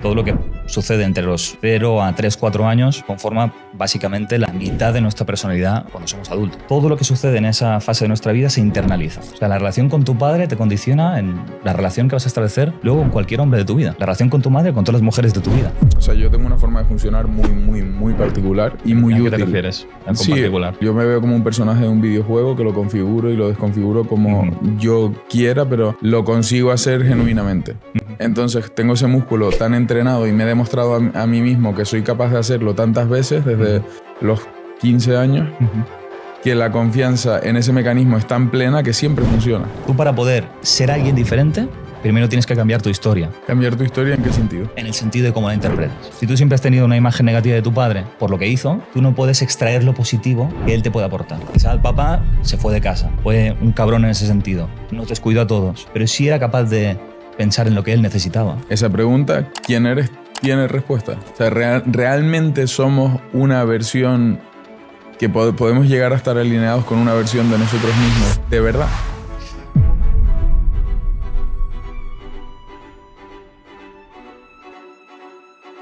Todo lo que sucede entre los 0 a 3, 4 años conforma básicamente la mitad de nuestra personalidad cuando somos adultos. Todo lo que sucede en esa fase de nuestra vida se internaliza. O sea, la relación con tu padre te condiciona en la relación que vas a establecer luego con cualquier hombre de tu vida. La relación con tu madre, con todas las mujeres de tu vida. O sea, yo tengo una forma de funcionar muy particular y muy útil. ¿A qué te refieres? ¿En particular? Yo me veo como un personaje de un videojuego que lo configuro y lo desconfiguro como yo quiera, pero lo consigo hacer genuinamente. Entonces, tengo ese músculo tan entrenado y me he demostrado a mí mismo que soy capaz de hacerlo tantas veces desde los 15 años que la confianza en ese mecanismo es tan plena que siempre funciona. Tú, para poder ser alguien diferente, primero tienes que cambiar tu historia. ¿Cambiar tu historia en qué sentido? En el sentido de cómo la interpretas. Si tú siempre has tenido una imagen negativa de tu padre por lo que hizo, tú no puedes extraer lo positivo que él te puede aportar. Quizá el papá se fue de casa, fue un cabrón en ese sentido, nos descuidó a todos, pero sí era capaz de pensar en lo que él necesitaba. Esa pregunta, ¿quién eres?, tiene respuesta. O sea, realmente somos una versión que podemos llegar a estar alineados con una versión de nosotros mismos, de verdad.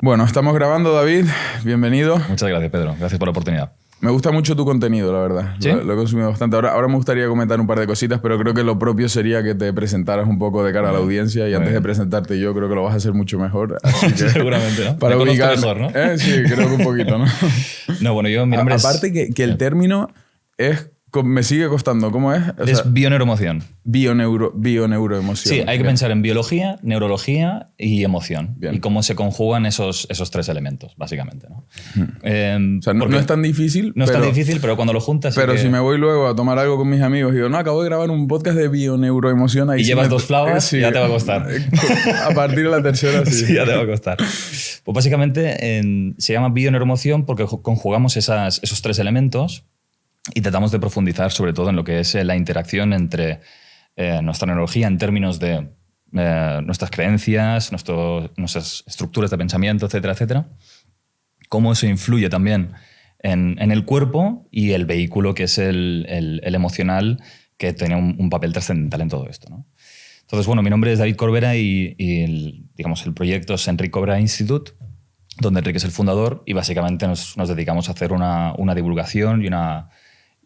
Bueno, estamos grabando, David. Bienvenido. Muchas gracias, Pedro. Gracias por la oportunidad. Me gusta mucho tu contenido, la verdad. ¿Sí? Lo he consumido bastante. Ahora me gustaría comentar un par de cositas, pero creo que lo propio sería que te presentaras un poco de cara a la audiencia y antes de presentarte yo creo que lo vas a hacer mucho mejor. Así que, seguramente, ¿no? Para ubicar mejor, ¿no? Sí, creo que un poquito, ¿no? No, bueno, yo mi nombre Aparte que el término es... Me sigue costando. ¿Cómo es? O es sea, bioneuroemoción. Bioneuroemoción. Sí, hay que pensar en biología, neurología y emoción. Bien. Y cómo se conjugan esos tres elementos, básicamente, ¿no? O sea, no es tan difícil. No es tan difícil, pero cuando lo juntas... Pero si me voy luego a tomar algo con mis amigos y digo, no, acabo de grabar un podcast de bioneuroemoción... Ahí y llevas 2 flautas, ya te va a costar. A partir de la tercera, sí. Sí, ya te va a costar. Pues básicamente se llama bioneuroemoción porque conjugamos esos tres elementos y tratamos de profundizar sobre todo en lo que es la interacción entre nuestra neurología en términos de nuestras creencias, nuestras estructuras de pensamiento, etcétera, etcétera. Cómo eso influye también en el cuerpo y el vehículo que es el emocional, que tiene un papel trascendental en todo esto, ¿no? Entonces, bueno, mi nombre es David Corbera y el proyecto es Enric Corbera Institute, donde Enric es el fundador y básicamente nos dedicamos a hacer una divulgación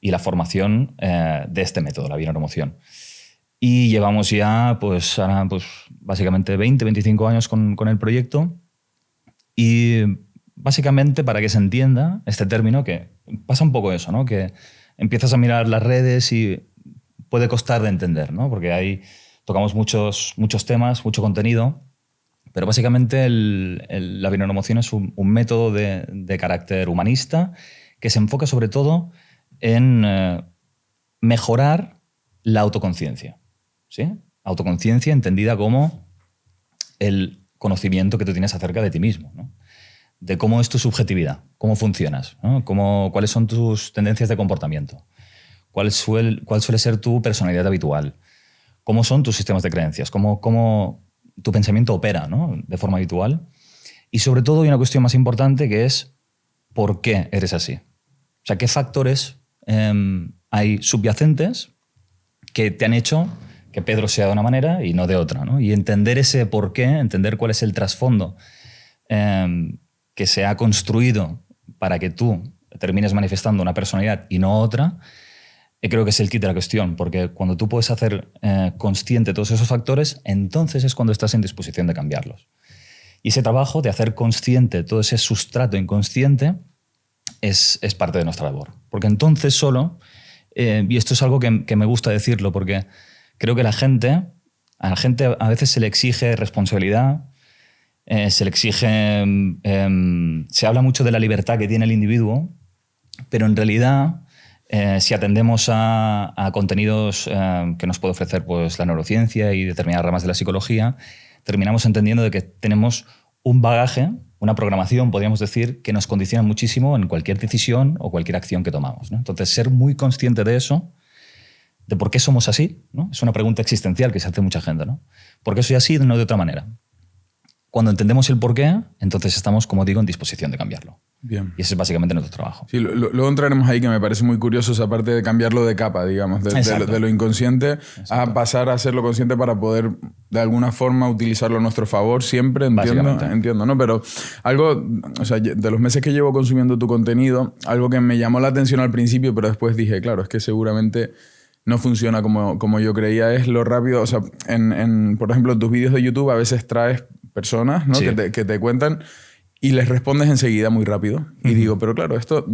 y la formación de este método, la bioneuroemoción. Y llevamos ya, básicamente 20, 25 años con el proyecto. Y básicamente, para que se entienda este término, que pasa un poco eso, ¿no? Que empiezas a mirar las redes y puede costar de entender, ¿no? Porque tocamos muchos temas, mucho contenido, pero básicamente la bioneuroemoción es un método de carácter humanista que se enfoca sobre todo en mejorar la autoconciencia, ¿sí? Autoconciencia entendida como el conocimiento que tú tienes acerca de ti mismo, ¿no? De cómo es tu subjetividad, cómo funcionas, ¿no? Cuáles son tus tendencias de comportamiento, cuál suele ser tu personalidad habitual, cómo son tus sistemas de creencias, cómo tu pensamiento opera, ¿no? De forma habitual. Y sobre todo hay una cuestión más importante que es ¿por qué eres así? O sea, ¿qué factores hay subyacentes que te han hecho que Pedro sea de una manera y no de otra, ¿no? Y entender ese por qué, entender cuál es el trasfondo que se ha construido para que tú termines manifestando una personalidad y no otra, creo que es el kit de la cuestión, porque cuando tú puedes hacer consciente todos esos factores, entonces es cuando estás en disposición de cambiarlos. Y ese trabajo de hacer consciente todo ese sustrato inconsciente es parte de nuestra labor. Porque entonces solo, y esto es algo que me gusta decirlo, porque creo que a la gente a veces se le exige responsabilidad, se le exige... se habla mucho de la libertad que tiene el individuo, pero en realidad, si atendemos a contenidos que nos puede ofrecer pues, la neurociencia y determinadas ramas de la psicología, terminamos entendiendo de que tenemos un bagaje, una programación, podríamos decir, que nos condiciona muchísimo en cualquier decisión o cualquier acción que tomamos, ¿no? Entonces, ser muy consciente de eso, de por qué somos así, ¿no? Es una pregunta existencial que se hace mucha gente, ¿no? ¿Por qué soy así, no de otra manera? Cuando entendemos el por qué, entonces estamos, como digo, en disposición de cambiarlo. Bien. Y ese es básicamente nuestro trabajo. Sí, luego entraremos ahí, que me parece muy curioso esa parte de cambiarlo de capa, digamos, de lo inconsciente a pasar a ser lo consciente para poder de alguna forma utilizarlo a nuestro favor siempre, entiendo, ¿no? Pero algo, o sea, de los meses que llevo consumiendo tu contenido, algo que me llamó la atención al principio, pero después dije, claro, es que seguramente no funciona como yo creía, es lo rápido, o sea, por ejemplo, en tus vídeos de YouTube a veces traes personas, ¿no? Sí. que te cuentan y les respondes enseguida muy rápido. Y digo, pero claro, esto...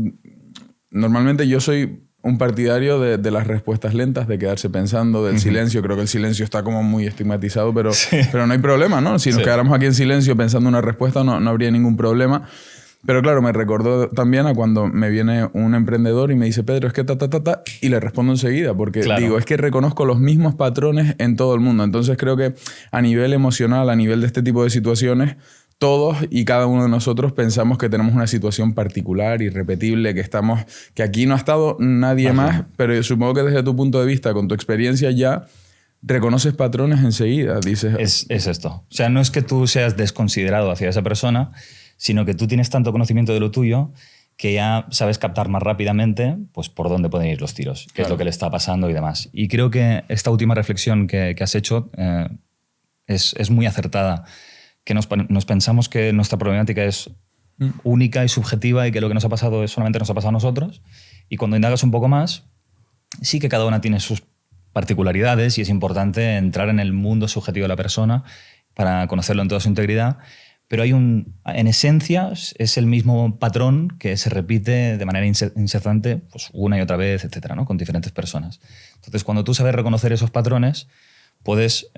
Normalmente yo soy un partidario de las respuestas lentas, de quedarse pensando, del silencio. Creo que el silencio está como muy estigmatizado, pero no hay problema, ¿no? Si nos quedáramos aquí en silencio pensando una respuesta, no habría ningún problema. Pero claro, me recordó también a cuando me viene un emprendedor y me dice, Pedro, es que y le respondo enseguida, porque digo, es que reconozco los mismos patrones en todo el mundo. Entonces creo que a nivel emocional, a nivel de este tipo de situaciones, todos y cada uno de nosotros pensamos que tenemos una situación particular, irrepetible, que aquí no ha estado nadie más, pero yo supongo que desde tu punto de vista, con tu experiencia ya, reconoces patrones enseguida, dices... Es esto. O sea, no es que tú seas desconsiderado hacia esa persona, sino que tú tienes tanto conocimiento de lo tuyo que ya sabes captar más rápidamente pues, por dónde pueden ir los tiros, qué es lo que le está pasando y demás. Y creo que esta última reflexión que has hecho es muy acertada, que nos pensamos que nuestra problemática es única y subjetiva y que lo que nos ha pasado solamente nos ha pasado a nosotros. Y cuando indagas un poco más, sí que cada una tiene sus particularidades y es importante entrar en el mundo subjetivo de la persona para conocerlo en toda su integridad. Pero en esencia es el mismo patrón que se repite de manera incesante pues, una y otra vez, etcétera, ¿no? Con diferentes personas. Entonces, cuando tú sabes reconocer esos patrones, puedes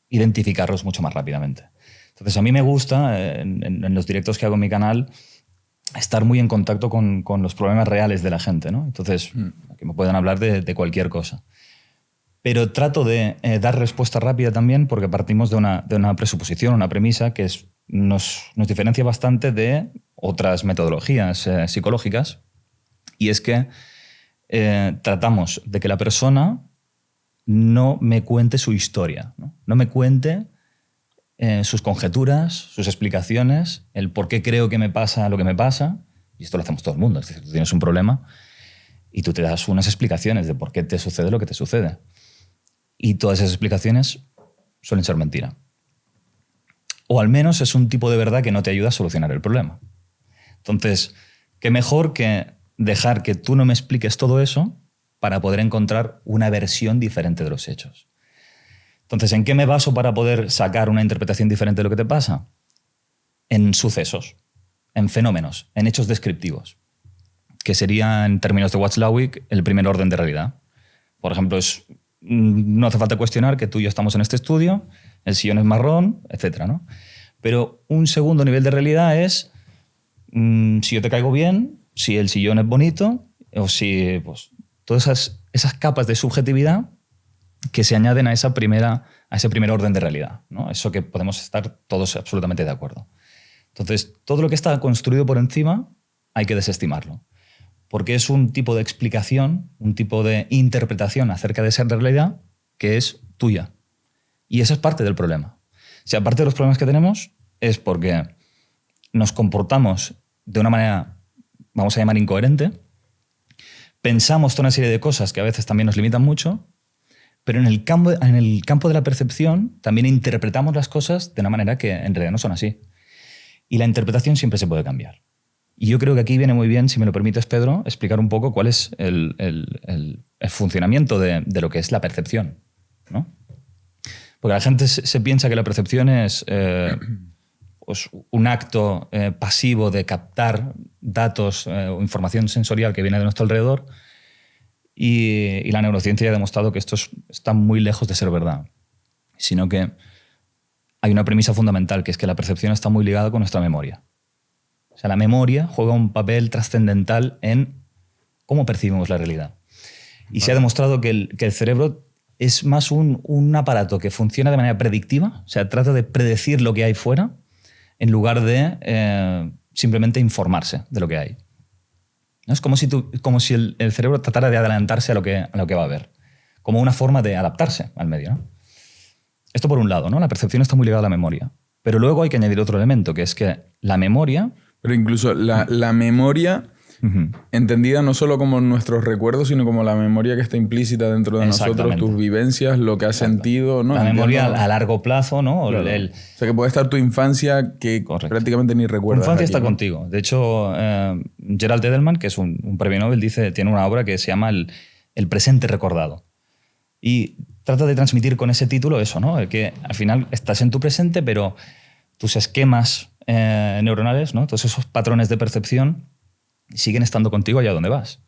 identificarlos mucho más rápidamente. Entonces, a mí me gusta, en los directos que hago en mi canal, estar muy en contacto con los problemas reales de la gente, ¿no? Entonces, que me puedan hablar de cualquier cosa. Pero trato de dar respuesta rápida también porque partimos de una presuposición, una premisa que nos diferencia bastante de otras metodologías psicológicas, y es que tratamos de que la persona no me cuente su historia, no me cuente sus conjeturas, sus explicaciones, el por qué creo que me pasa lo que me pasa, y esto lo hacemos todo el mundo, es decir, tú tienes un problema y tú te das unas explicaciones de por qué te sucede lo que te sucede. Y todas esas explicaciones suelen ser mentira. O al menos es un tipo de verdad que no te ayuda a solucionar el problema. Entonces, qué mejor que dejar que tú no me expliques todo eso para poder encontrar una versión diferente de los hechos. Entonces, ¿en qué me baso para poder sacar una interpretación diferente de lo que te pasa? En sucesos, en fenómenos, en hechos descriptivos, que sería, en términos de Watzlawick, el primer orden de realidad. Por ejemplo, no hace falta cuestionar que tú y yo estamos en este estudio, el sillón es marrón, etcétera, ¿no? Pero un segundo nivel de realidad es si yo te caigo bien, si el sillón es bonito, o si pues, todas esas capas de subjetividad que se añaden a ese primer orden de realidad, ¿no? Eso que podemos estar todos absolutamente de acuerdo. Entonces, todo lo que está construido por encima hay que desestimarlo, porque es un tipo de explicación, un tipo de interpretación acerca de esa realidad que es tuya. Y eso es parte del problema. Si aparte de los problemas que tenemos es porque nos comportamos de una manera, vamos a llamar, incoherente, pensamos toda una serie de cosas que a veces también nos limitan mucho, pero en el campo de la percepción también interpretamos las cosas de una manera que en realidad no son así. Y la interpretación siempre se puede cambiar. Y yo creo que aquí viene muy bien, si me lo permites, Pedro, explicar un poco cuál es el funcionamiento de lo que es la percepción, ¿no? Porque la gente se piensa que la percepción es pues un acto pasivo de captar datos o información sensorial que viene de nuestro alrededor, y la neurociencia ya ha demostrado que esto está muy lejos de ser verdad, sino que hay una premisa fundamental, que es que la percepción está muy ligada con nuestra memoria. O sea, la memoria juega un papel trascendental en cómo percibimos la realidad. Y se ha demostrado que el cerebro es más un aparato que funciona de manera predictiva, o sea, trata de predecir lo que hay fuera, en lugar de simplemente informarse de lo que hay. ¿No? Es como si el cerebro tratara de adelantarse a lo que va a haber, como una forma de adaptarse al medio, ¿no? Esto por un lado, ¿no? La percepción está muy ligada a la memoria. Pero luego hay que añadir otro elemento, que es que la memoria Pero incluso la memoria, entendida no solo como nuestros recuerdos, sino como la memoria que está implícita dentro de nosotros, tus vivincias, lo que has sentido, ¿no? La memoria a largo plazo, ¿no? Claro. O sea, que puede estar tu infancia que prácticamente ni recuerdas. Tu infancia aquí, está ¿no? contigo. De hecho, Gerald Edelman, que es un premio Nobel, tiene una obra que se llama El presente recordado. Y trata de transmitir con ese título eso, ¿no? Que al final estás en tu presente, pero tus esquemas neuronales, ¿no? Todos esos patrones de percepción siguen estando contigo allá donde vas.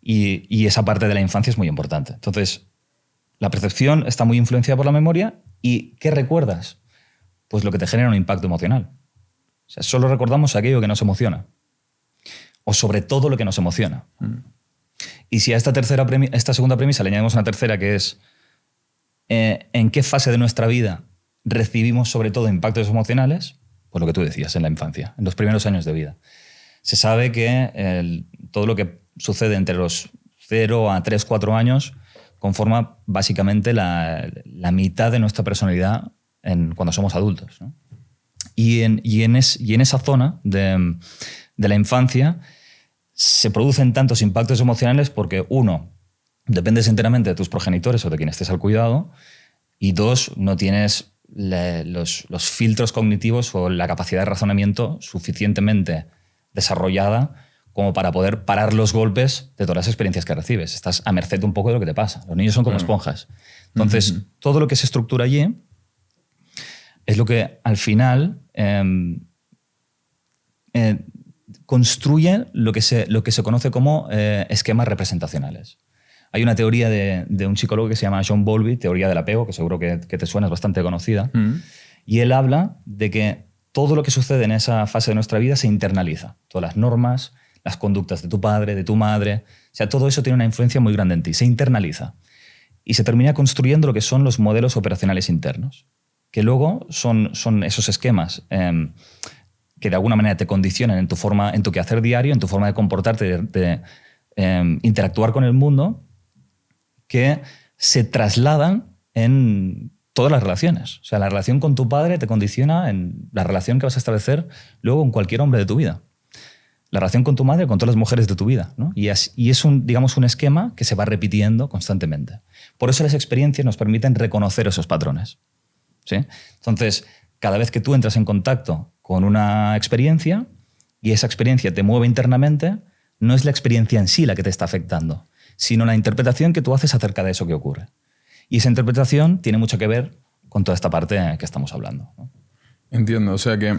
Y esa parte de la infancia es muy importante. Entonces, la percepción está muy influenciada por la memoria. ¿Y qué recuerdas? Pues lo que te genera un impacto emocional. O sea, solo recordamos aquello que nos emociona. O sobre todo lo que nos emociona. Y si a esta segunda premisa le añadimos una tercera, que es en qué fase de nuestra vida recibimos sobre todo impactos emocionales, pues lo que tú decías, en la infancia, en los primeros años de vida. Se sabe que todo lo que sucede entre los 0 a 3, 4 años conforma básicamente la mitad de nuestra personalidad cuando somos adultos, ¿no? Y en esa zona de la infancia se producen tantos impactos emocionales porque, uno, dependes enteramente de tus progenitores o de quien estés al cuidado, y dos, no tienes los filtros cognitivos o la capacidad de razonamiento suficientemente desarrollada como para poder parar los golpes de todas las experiencias que recibes. Estás a merced un poco de lo que te pasa. Los niños son como esponjas. Entonces, todo lo que se estructura allí es lo que al final construye lo que se conoce como esquemas representacionales. Hay una teoría de un psicólogo que se llama John Bowlby, teoría del apego, que seguro que te suena, es bastante conocida, y él habla de que todo lo que sucede en esa fase de nuestra vida se internaliza. Todas las normas, las conductas de tu padre, de tu madre, o sea, todo eso tiene una influencia muy grande en ti, se internaliza. Y se termina construyendo lo que son los modelos operacionales internos, que luego son esos esquemas que de alguna manera te condicionan en tu quehacer diario, en tu forma de comportarte, de interactuar con el mundo, que se trasladan en todas las relaciones. O sea, la relación con tu padre te condiciona en la relación que vas a establecer luego con cualquier hombre de tu vida. La relación con tu madre, con todas las mujeres de tu vida, ¿no? Y es digamos, un esquema que se va repitiendo constantemente. Por eso las experiencias nos permiten reconocer esos patrones, ¿sí? Entonces, cada vez que tú entras en contacto con una experiencia y esa experiencia te mueve internamente, no es la experiencia en sí la que te está afectando, sino la interpretación que tú haces acerca de eso que ocurre. Y esa interpretación tiene mucho que ver con toda esta parte que estamos hablando, ¿no? Entiendo, o sea que...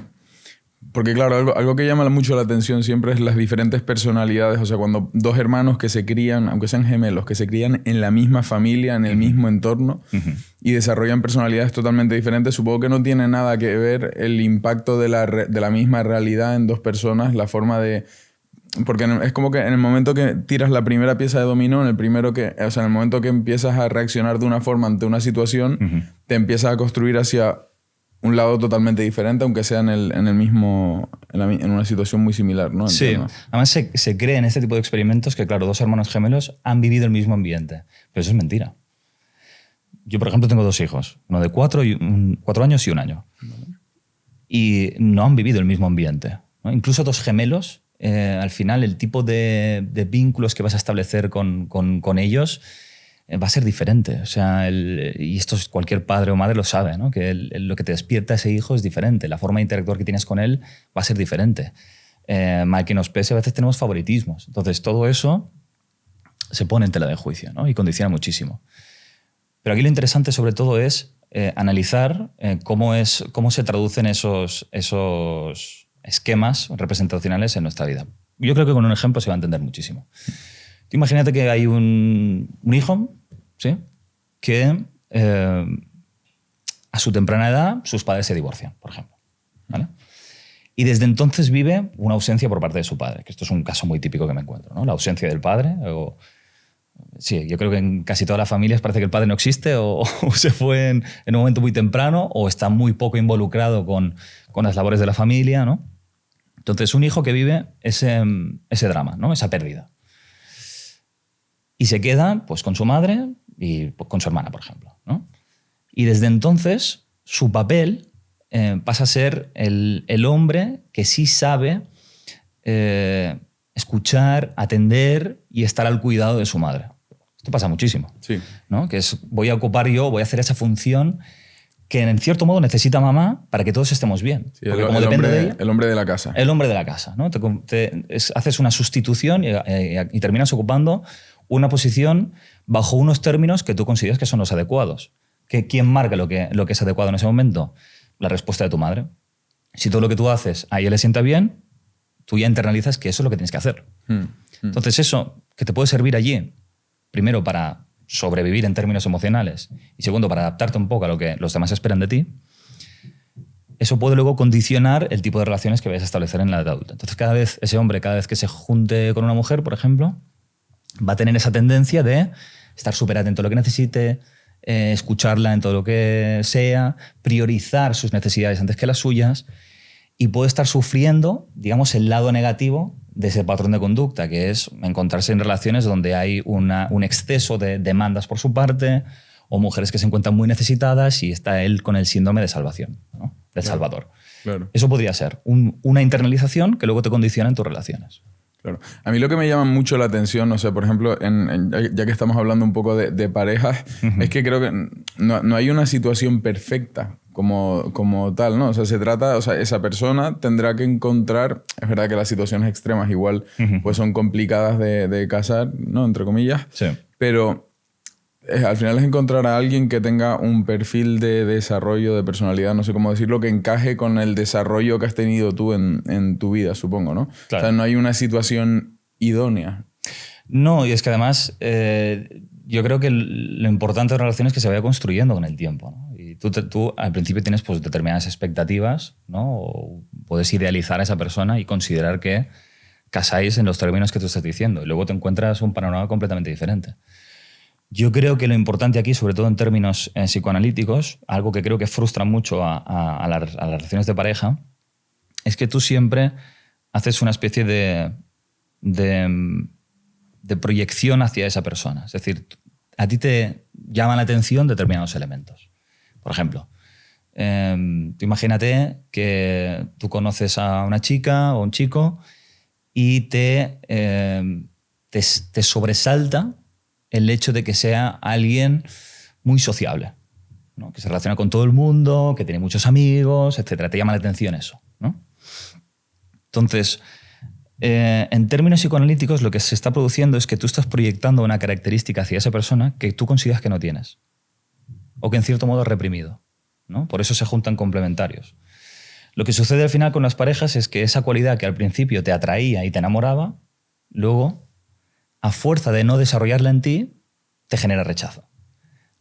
Porque claro, algo que llama mucho la atención siempre es las diferentes personalidades. O sea, cuando dos hermanos que se crían, aunque sean gemelos, que se crían en la misma familia, en el mismo entorno, y desarrollan personalidades totalmente diferentes, supongo que no tiene nada que ver el impacto de la misma realidad en dos personas, la forma de... Porque es como que en el momento que tiras la primera pieza de dominó, en el momento que empiezas a reaccionar de una forma ante una situación, te empiezas a construir hacia un lado totalmente diferente, aunque sea en una situación muy similar, ¿no? Sí, además se cree en este tipo de experimentos que, claro, dos hermanos gemelos han vivido el mismo ambiente, pero eso es mentira. Yo, por ejemplo, tengo 2 hijos, uno de 4 años y 1 año. Y no han vivido el mismo ambiente, ¿no? Incluso 2 gemelos, al final el tipo de vínculos que vas a establecer con ellos va a ser diferente. O sea, y esto cualquier padre o madre lo sabe, ¿no? Que lo que te despierta a ese hijo es diferente. La forma de interactuar que tienes con él va a ser diferente. Mal que nos pese, a veces tenemos favoritismos. Entonces, todo eso se pone en tela de juicio, ¿no? Y condiciona muchísimo. Pero aquí lo interesante, sobre todo, es analizar cómo se traducen esos esquemas representacionales en nuestra vida. Yo creo que con un ejemplo se va a entender muchísimo. Tú imagínate que hay un hijo, ¿sí? Que a su temprana edad sus padres se divorcian, por ejemplo, ¿vale? Y desde entonces vive una ausencia por parte de su padre, que esto es un caso muy típico que me encuentro, ¿no? La ausencia del padre. Sí, yo creo que en casi todas las familias parece que el padre no existe o se fue en un momento muy temprano o está muy poco involucrado con las labores de la familia, ¿no? Entonces, un hijo que vive ese drama, ¿no? Esa pérdida. Y se queda pues, con su madre y pues, con su hermana, por ejemplo, ¿no? Y desde entonces su papel pasa a ser el hombre que sí sabe escuchar, atender y estar al cuidado de su madre. Esto pasa muchísimo. Sí. ¿No? Que es, voy a hacer esa función que en cierto modo necesita mamá para que todos estemos bien. Sí, porque como depende de ella, el hombre de la casa. el hombre de la casa. ¿No? Haces una sustitución y terminas ocupando una posición bajo unos términos que tú consideras que son los adecuados. ¿Quién marca lo que es adecuado en ese momento? La respuesta de tu madre. Si todo lo que tú haces a ella le sienta bien, tú ya internalizas que eso es lo que tienes que hacer. Entonces eso, que te puede servir allí, primero para sobrevivir en términos emocionales y segundo para adaptarte un poco a lo que los demás esperan de ti, eso puede luego condicionar el tipo de relaciones que vayas a establecer en la edad adulta. Entonces ese hombre, cada vez que se junte con una mujer, por ejemplo, va a tener esa tendencia de estar súper atento a lo que necesite, escucharla en todo lo que sea, priorizar sus necesidades antes que las suyas, y puede estar sufriendo, digamos, el lado negativo de ese patrón de conducta, que es encontrarse en relaciones donde hay un exceso de demandas por su parte o mujeres que se encuentran muy necesitadas y está él con el síndrome de salvación, ¿no? Del salvador. Claro. Eso podría ser una internalización que luego te condiciona en tus relaciones. Claro. A mí lo que me llama mucho la atención, o sea, por ejemplo, ya que estamos hablando un poco de parejas, es que creo que no hay una situación perfecta como tal, ¿no? O sea, esa persona tendrá que encontrar, es verdad que las situaciones extremas igual pues son complicadas de casar, ¿no? Entre comillas, Sí. pero al final es encontrar a alguien que tenga un perfil de desarrollo, de personalidad, no sé cómo decirlo, que encaje con el desarrollo que has tenido tú en tu vida, supongo, ¿no? Claro. O sea, no hay una situación idónea. No, y es que además yo creo que lo importante de la relación es que se vaya construyendo con el tiempo, ¿no? Y tú al principio tienes pues, determinadas expectativas, ¿no? O puedes idealizar a esa persona y considerar que casáis en los términos que tú estás diciendo y luego te encuentras un panorama completamente diferente. Yo creo que lo importante aquí, sobre todo en términos psicoanalíticos, algo que creo que frustra mucho a las relaciones de pareja, es que tú siempre haces una especie de proyección hacia esa persona. Es decir, a ti te llaman la atención determinados elementos. Por ejemplo, tú imagínate que tú conoces a una chica o un chico y te sobresalta el hecho de que sea alguien muy sociable, ¿no? Que se relaciona con todo el mundo, que tiene muchos amigos, etc. Te llama la atención eso, ¿no? Entonces, en términos psicoanalíticos, lo que se está produciendo es que tú estás proyectando una característica hacia esa persona que tú consideras que no tienes o que en cierto modo es reprimido, ¿no? Por eso se juntan complementarios. Lo que sucede al final con las parejas es que esa cualidad que al principio te atraía y te enamoraba, luego, a fuerza de no desarrollarla en ti, te genera rechazo,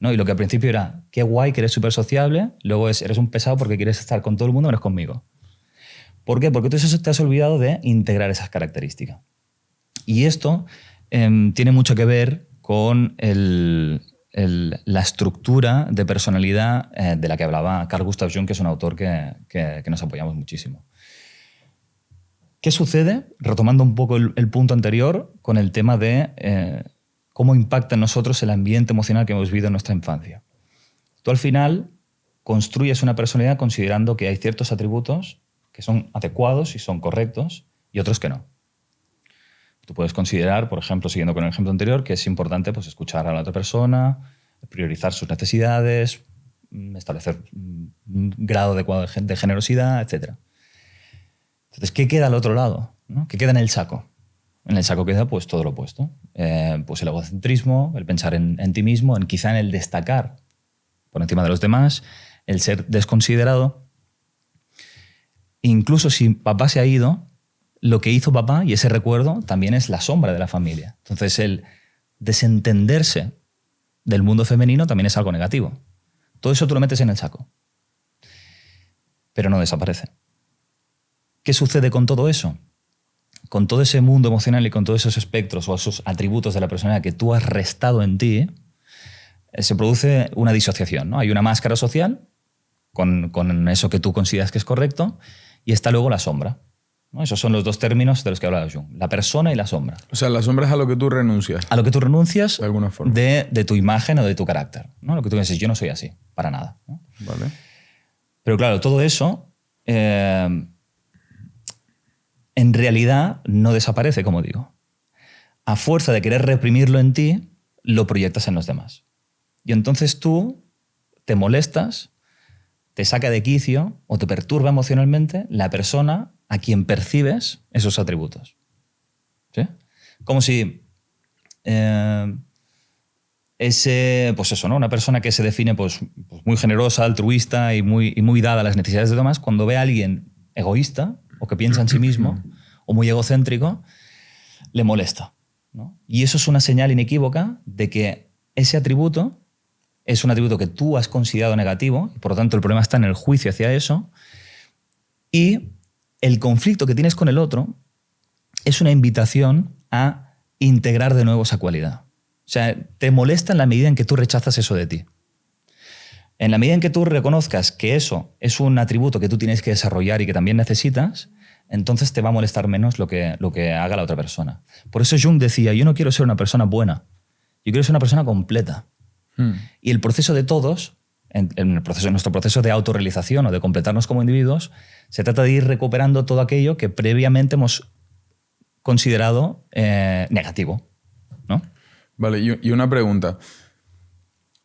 ¿no? Y lo que al principio era, qué guay, que eres súper sociable, luego eres un pesado porque quieres estar con todo el mundo menos conmigo. ¿Por qué? Porque tú te has olvidado de integrar esas características. Y esto tiene mucho que ver con la estructura de personalidad de la que hablaba Carl Gustav Jung, que es un autor que nos apoyamos muchísimo. ¿Qué sucede? Retomando un poco el punto anterior con el tema de cómo impacta en nosotros el ambiente emocional que hemos vivido en nuestra infancia. Tú al final construyes una personalidad considerando que hay ciertos atributos que son adecuados y son correctos y otros que no. Tú puedes considerar, por ejemplo, siguiendo con el ejemplo anterior, que es importante pues, escuchar a la otra persona, priorizar sus necesidades, establecer un grado adecuado de generosidad, etc. Entonces, ¿qué queda al otro lado? ¿No? ¿Qué queda en el saco? En el saco queda pues, todo lo opuesto. Pues el egocentrismo, el pensar en ti mismo, quizá en el destacar por encima de los demás, el ser desconsiderado. Incluso si papá se ha ido, lo que hizo papá y ese recuerdo también es la sombra de la familia. Entonces, el desentenderse del mundo femenino también es algo negativo. Todo eso tú lo metes en el saco. Pero no desaparece. ¿Qué sucede con todo eso? Con todo ese mundo emocional y con todos esos espectros o esos atributos de la personalidad que tú has restado en ti, se produce una disociación, ¿no? Hay una máscara social con eso que tú consideras que es correcto y está luego la sombra, ¿no? Esos son los dos términos de los que hablaba Jung, la persona y la sombra. O sea, la sombra es a lo que tú renuncias. A lo que tú renuncias de alguna forma. De tu imagen o de tu carácter, ¿no? Lo que tú dices, yo no soy así, para nada, ¿no? Vale. Pero claro, todo eso en realidad no desaparece, como digo. A fuerza de querer reprimirlo en ti, lo proyectas en los demás. Y entonces tú te molestas, te saca de quicio o te perturba emocionalmente la persona a quien percibes esos atributos. ¿Sí? Como si pues eso, ¿no? Una persona que se define pues muy generosa, altruista y muy dada a las necesidades de los demás, cuando ve a alguien egoísta o que piensa en sí mismo o muy egocéntrico, le molesta, ¿no? Y eso es una señal inequívoca de que ese atributo es un atributo que tú has considerado negativo y por lo tanto el problema está en el juicio hacia eso, y el conflicto que tienes con el otro es una invitación a integrar de nuevo esa cualidad. O sea, te molesta en la medida en que tú rechazas eso de ti. En la medida en que tú reconozcas que eso es un atributo que tú tienes que desarrollar y que también necesitas, entonces te va a molestar menos lo que haga la otra persona. Por eso Jung decía, yo no quiero ser una persona buena, yo quiero ser una persona completa. Y el proceso de todos, en nuestro proceso de autorrealización o de completarnos como individuos, se trata de ir recuperando todo aquello que previamente hemos considerado negativo, ¿no? Vale, y una pregunta.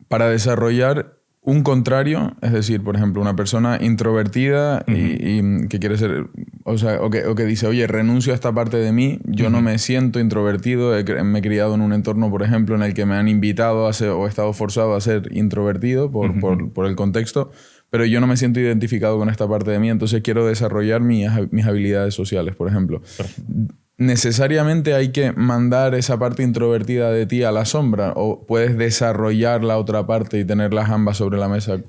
Para desarrollar un contrario, es decir, por ejemplo, una persona introvertida y que quiere ser, o que dice, oye, renuncio a esta parte de mí, yo no me siento introvertido, me he criado en un entorno, por ejemplo, en el que me han invitado a ser, o he estado forzado a ser introvertido por el contexto, pero yo no me siento identificado con esta parte de mí, entonces quiero desarrollar mis habilidades sociales, por ejemplo. Perfecto. ¿Necesariamente hay que mandar esa parte introvertida de ti a la sombra o puedes desarrollar la otra parte y tenerlas ambas sobre la mesa de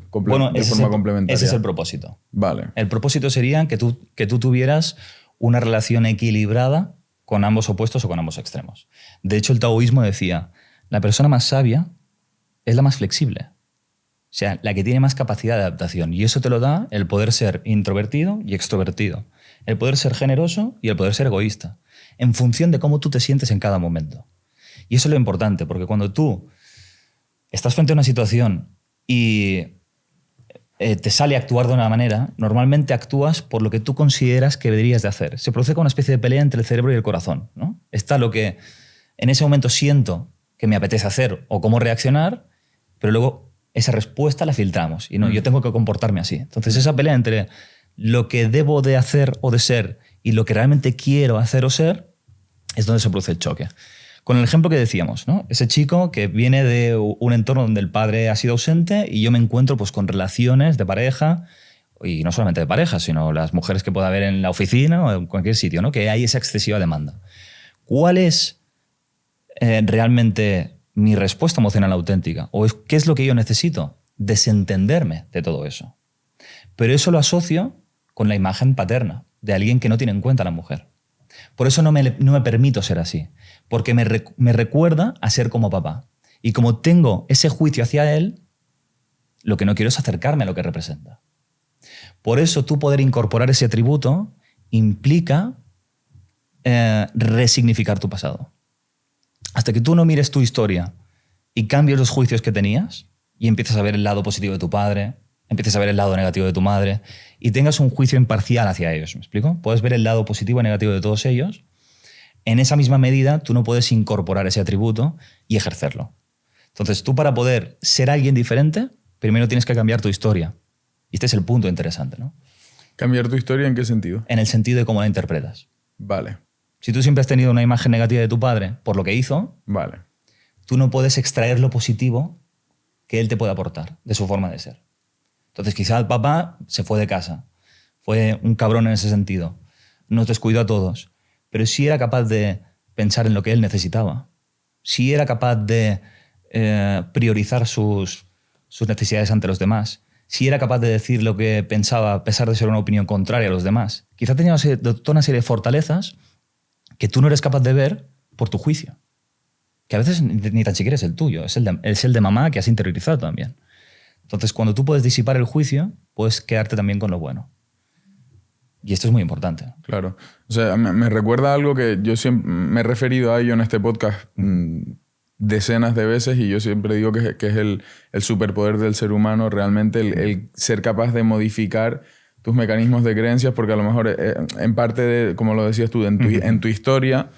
forma complementaria? Ese es el propósito. Vale. El propósito sería que tú tuvieras una relación equilibrada con ambos opuestos o con ambos extremos. De hecho, el taoísmo decía, la persona más sabia es la más flexible. O sea, la que tiene más capacidad de adaptación. Y eso te lo da el poder ser introvertido y extrovertido. El poder ser generoso y el poder ser egoísta. En función de cómo tú te sientes en cada momento. Y eso es lo importante, porque cuando tú estás frente a una situación y te sale a actuar de una manera, normalmente actúas por lo que tú consideras que deberías de hacer. Se produce como una especie de pelea entre el cerebro y el corazón, ¿no? Está lo que en ese momento siento que me apetece hacer o cómo reaccionar, pero luego esa respuesta la filtramos y no, yo tengo que comportarme así. Entonces esa pelea entre lo que debo de hacer o de ser y lo que realmente quiero hacer o ser es donde se produce el choque. Con el ejemplo que decíamos, ¿no? Ese chico que viene de un entorno donde el padre ha sido ausente y yo me encuentro pues, con relaciones de pareja, y no solamente de pareja, sino las mujeres que pueda haber en la oficina o en cualquier sitio, ¿no? Que hay esa excesiva demanda. ¿Cuál es realmente mi respuesta emocional auténtica? ¿O qué es lo que yo necesito? Desentenderme de todo eso. Pero eso lo asocio con la imagen paterna de alguien que no tiene en cuenta a la mujer. Por eso no me permito ser así, porque me recuerda a ser como papá. Y como tengo ese juicio hacia él, lo que no quiero es acercarme a lo que representa. Por eso tú poder incorporar ese atributo implica resignificar tu pasado. Hasta que tú no mires tu historia y cambies los juicios que tenías y empieces a ver el lado positivo de tu padre, empieces a ver el lado negativo de tu madre y tengas un juicio imparcial hacia ellos, ¿me explico? Puedes ver el lado positivo y negativo de todos ellos. En esa misma medida, tú no puedes incorporar ese atributo y ejercerlo. Entonces, tú para poder ser alguien diferente, primero tienes que cambiar tu historia. Y este es el punto interesante, ¿no? ¿Cambiar tu historia en qué sentido? En el sentido de cómo la interpretas. Vale. Si tú siempre has tenido una imagen negativa de tu padre por lo que hizo, vale, tú no puedes extraer lo positivo que él te puede aportar de su forma de ser. Entonces, quizá el papá se fue de casa, fue un cabrón en ese sentido, nos descuidó a todos, pero sí era capaz de pensar en lo que él necesitaba, sí era capaz de priorizar sus necesidades ante los demás, sí era capaz de decir lo que pensaba a pesar de ser una opinión contraria a los demás. Quizá tenía toda una serie de fortalezas que tú no eres capaz de ver por tu juicio, que a veces ni tan siquiera es el tuyo, es el de mamá que has interiorizado también. Entonces, cuando tú puedes disipar el juicio, puedes quedarte también con lo bueno. Y esto es muy importante. Claro. O sea, me recuerda algo que yo siempre me he referido a ello en este podcast decenas de veces y yo siempre digo que es el superpoder del ser humano, realmente el ser capaz de modificar tus mecanismos de creencias, porque a lo mejor en parte de, como lo decías tú, en tu historia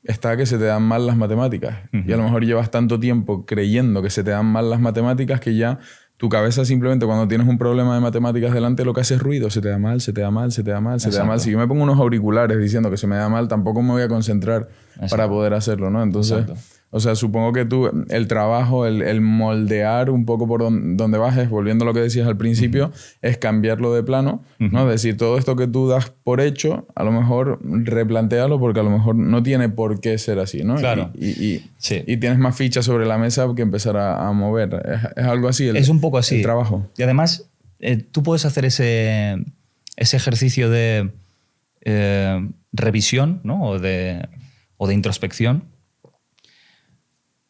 está que se te dan mal las matemáticas. Y a lo mejor llevas tanto tiempo creyendo que se te dan mal las matemáticas que ya tu cabeza simplemente cuando tienes un problema de matemáticas delante lo que hace es ruido. Se te da mal, se te da mal, se te da mal, se te da mal. Si yo me pongo unos auriculares diciendo que se me da mal, tampoco me voy a concentrar para poder hacerlo, ¿no? Entonces, o sea, supongo que tú, el trabajo, el moldear un poco por donde vas, es, volviendo a lo que decías al principio, es cambiarlo de plano, ¿no? Es decir, todo esto que tú das por hecho, a lo mejor replantéalo porque a lo mejor no tiene por qué ser así, ¿no? Claro. Y tienes más fichas sobre la mesa que empezar a mover. Es algo así. Es un poco así. El trabajo. Y además, tú puedes hacer ese ejercicio de revisión, ¿no? o de introspección.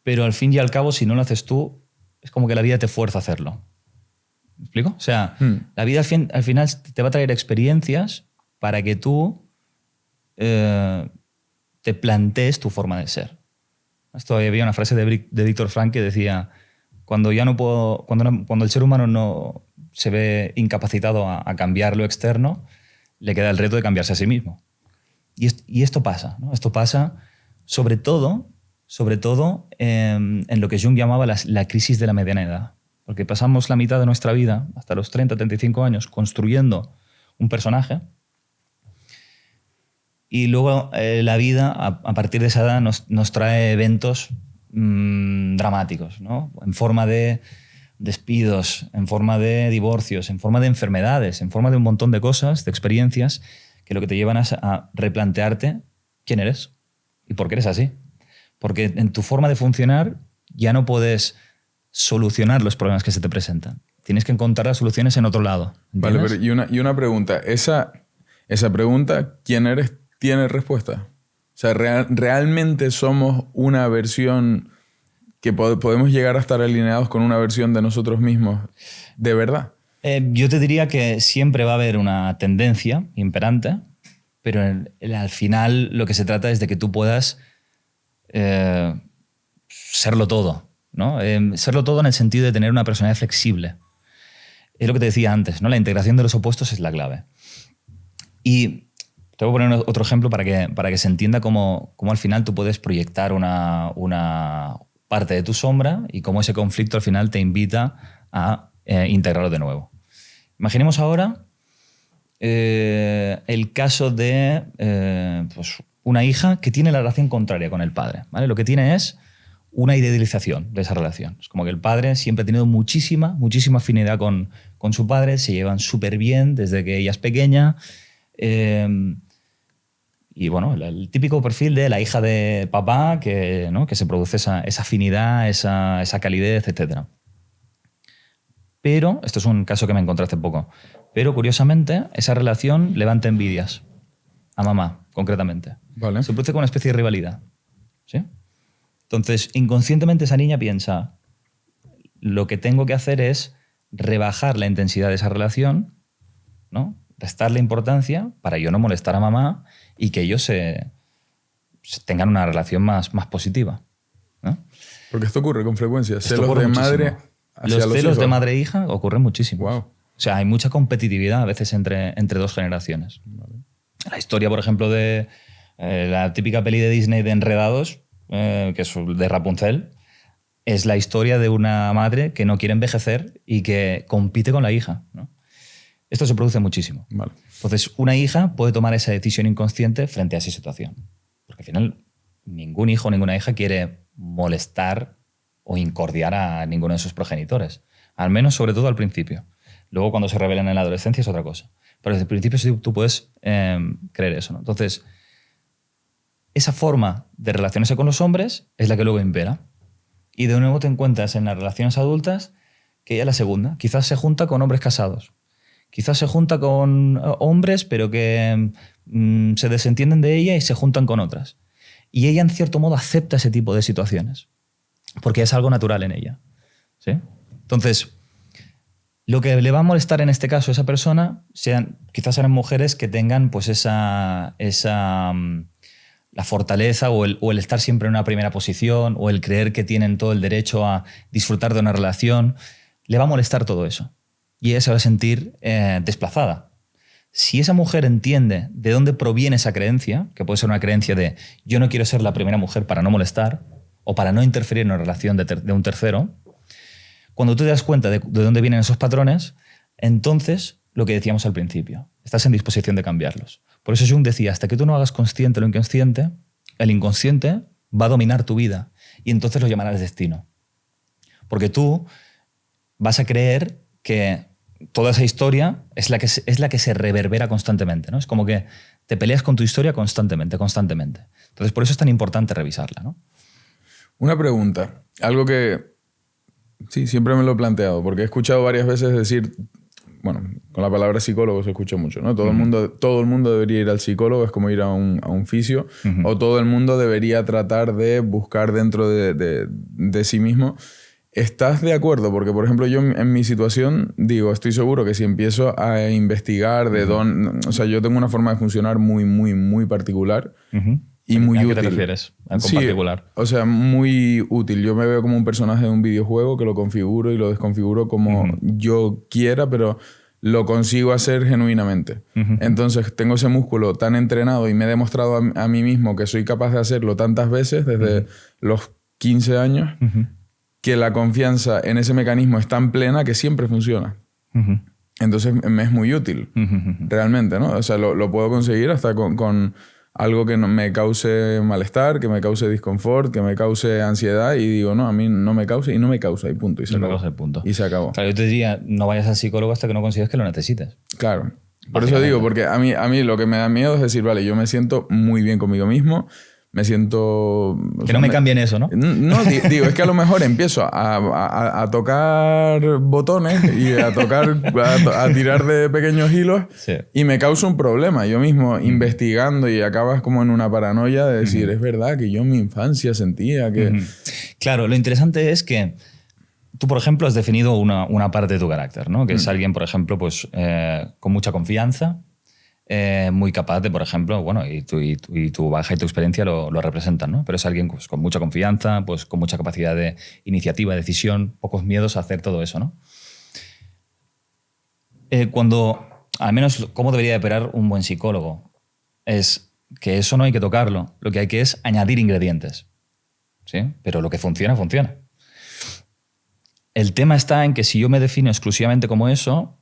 Pero al fin y al cabo, si no lo haces tú, es como que la vida te fuerza a hacerlo. ¿Me explico? O sea, la vida al final te va a traer experiencias para que tú te plantees tu forma de ser. Esto había una frase de Viktor Frankl que decía: cuando el ser humano no se ve incapacitado a cambiar lo externo, le queda el reto de cambiarse a sí mismo. Y esto pasa, ¿no? Esto pasa sobre todo en lo que Jung llamaba la crisis de la mediana edad. Porque pasamos la mitad de nuestra vida, hasta los 30, 35 años, construyendo un personaje y luego la vida, a partir de esa edad, nos trae eventos dramáticos, ¿no? En forma de despidos, en forma de divorcios, en forma de enfermedades, en forma de un montón de cosas, de experiencias, que lo que te llevan a replantearte quién eres y por qué eres así. Porque en tu forma de funcionar ya no puedes solucionar los problemas que se te presentan. Tienes que encontrar las soluciones en otro lado. ¿Entiendes? Vale, pero y una pregunta. Esa pregunta, ¿quién eres? ¿Tiene respuesta? O sea, ¿realmente somos una versión que podemos llegar a estar alineados con una versión de nosotros mismos de verdad? Yo te diría que siempre va a haber una tendencia imperante, pero al final lo que se trata es de que tú puedas serlo todo, ¿no? Serlo todo en el sentido de tener una personalidad flexible. Es lo que te decía antes, ¿no? La integración de los opuestos es la clave. Y te voy a poner otro ejemplo para que se entienda cómo al final tú puedes proyectar una parte de tu sombra y cómo ese conflicto al final te invita a integrarlo de nuevo. Imaginemos ahora el caso de pues una hija que tiene la relación contraria con el padre, ¿vale? Lo que tiene es una idealización de esa relación. Es como que el padre siempre ha tenido muchísima afinidad con su padre, se llevan súper bien desde que ella es pequeña. Y bueno, el típico perfil de la hija de papá que, ¿no? que se produce esa afinidad, esa calidez, etc. Pero, esto es un caso que me encontré hace poco, pero curiosamente esa relación levanta envidias a mamá, concretamente. Vale. Se produce con una especie de rivalidad. ¿Sí? Entonces, inconscientemente esa niña piensa, lo que tengo que hacer es rebajar la intensidad de esa relación, ¿no? Restarle importancia para yo no molestar a mamá y que ellos tengan una relación más positiva, ¿no? Porque esto ocurre con frecuencia. Esto Celos ocurre de muchísimo. madre hacia los celos hijos. de madre e hija ocurren muchísimo. Wow. O sea, hay mucha competitividad a veces entre dos generaciones. Vale. La historia, por ejemplo, de la típica peli de Disney de Enredados, que es de Rapunzel, es la historia de una madre que no quiere envejecer y que compite con la hija, ¿no? Esto se produce muchísimo. Vale. Entonces, una hija puede tomar esa decisión inconsciente frente a esa situación. Porque al final, ningún hijo o ninguna hija quiere molestar o incordiar a ninguno de sus progenitores. Al menos, sobre todo, al principio. Luego, cuando se revelan en la adolescencia, es otra cosa. Pero desde el principio sí, tú puedes creer eso, ¿no? Entonces, esa forma de relacionarse con los hombres es la que luego impera. Y de nuevo te encuentras en las relaciones adultas que ella es la segunda. Quizás se junta con hombres casados. Quizás se junta con hombres, pero que se desentienden de ella y se juntan con otras. Y ella, en cierto modo, acepta ese tipo de situaciones, porque es algo natural en ella. ¿Sí? Entonces, lo que le va a molestar en este caso a esa persona quizás sean mujeres que tengan pues, la la fortaleza o el estar siempre en una primera posición o el creer que tienen todo el derecho a disfrutar de una relación, le va a molestar todo eso. Y ella se va a sentir desplazada. Si esa mujer entiende de dónde proviene esa creencia, que puede ser una creencia de yo no quiero ser la primera mujer para no molestar o para no interferir en una relación de un tercero, cuando tú te das cuenta de dónde vienen esos patrones, entonces, lo que decíamos al principio, estás en disposición de cambiarlos. Por eso Jung decía, hasta que tú no hagas consciente lo inconsciente, el inconsciente va a dominar tu vida y entonces lo llamarás destino. Porque tú vas a creer que toda esa historia es la que se reverbera constantemente, ¿no? Es como que te peleas con tu historia constantemente. Entonces, por eso es tan importante revisarla, ¿no? Una pregunta, algo que sí, siempre me lo he planteado, porque he escuchado varias veces decir, bueno, con la palabra psicólogo se escucha mucho, ¿no? Todo el mundo debería ir al psicólogo, es como ir a un fisio, o todo el mundo debería tratar de buscar dentro de sí mismo. ¿Estás de acuerdo? Porque, por ejemplo, yo en mi situación digo, estoy seguro que si empiezo a investigar de dónde... O sea, yo tengo una forma de funcionar muy particular y muy útil. ¿A qué te refieres? ¿En sí, particular? O sea, muy útil. Yo me veo como un personaje de un videojuego que lo configuro y lo desconfiguro como yo quiera, pero lo consigo hacer genuinamente. Entonces, tengo ese músculo tan entrenado y me he demostrado a mí mismo que soy capaz de hacerlo tantas veces desde los 15 años... que la confianza en ese mecanismo es tan plena que siempre funciona. Entonces me es muy útil, realmente, ¿no? O sea, lo puedo conseguir hasta con algo que no me cause malestar, que me cause disconfort, que me cause ansiedad y digo, no, a mí no me causa y no me causa y punto. Y se acabó. Y se acabó. Claro, yo te diría, no vayas al psicólogo hasta que no consigas que lo necesites. Claro. Por eso digo, porque a mí lo que me da miedo es decir, vale, yo me siento muy bien conmigo mismo, me siento... Que no me cambien eso, ¿no? No, digo, es que a lo mejor empiezo a tocar botones y a tirar de pequeños hilos y me causa un problema. Yo mismo investigando y acabas como en una paranoia de decir, es verdad que yo en mi infancia sentía que... Claro, lo interesante es que tú, por ejemplo, has definido una parte de tu carácter, ¿no? Que es alguien, por ejemplo, pues, con mucha confianza, muy capaz de, por ejemplo, bueno, y tu baja y tu experiencia lo representan, ¿no? Pero es alguien pues, con mucha confianza, pues, con mucha capacidad de iniciativa, de decisión, pocos miedos a hacer todo eso, ¿no? Al menos, ¿cómo debería de operar un buen psicólogo? Es que eso no hay que tocarlo. Lo que hay que es añadir ingredientes, ¿sí? Pero lo que funciona, funciona. El tema está en que si yo me defino exclusivamente como eso...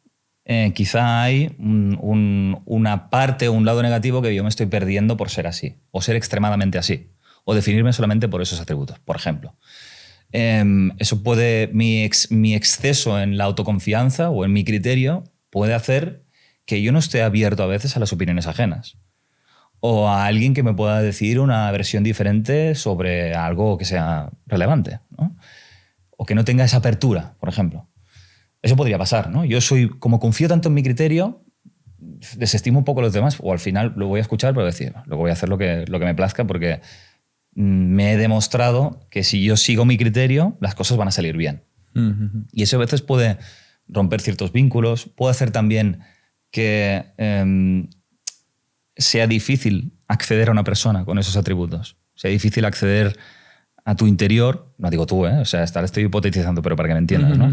quizá hay una parte o un lado negativo que yo me estoy perdiendo por ser así, o ser extremadamente así, o definirme solamente por esos atributos, por ejemplo. Eso puede, mi exceso en la autoconfianza o en mi criterio puede hacer que yo no esté abierto a veces a las opiniones ajenas, o a alguien que me pueda decir una versión diferente sobre algo que sea relevante, ¿no? O que no tenga esa apertura, por ejemplo. Eso podría pasar, ¿no? Yo como confío tanto en mi criterio, desestimo un poco a los demás, o al final lo voy a escuchar, pero decir, luego voy a hacer lo que me plazca porque me he demostrado que si yo sigo mi criterio, las cosas van a salir bien. Y eso a veces puede romper ciertos vínculos, puede hacer también que sea difícil acceder a una persona con esos atributos, sea difícil acceder a tu interior, no digo tú, o sea, estoy hipotetizando, pero para que me entiendas, ¿no?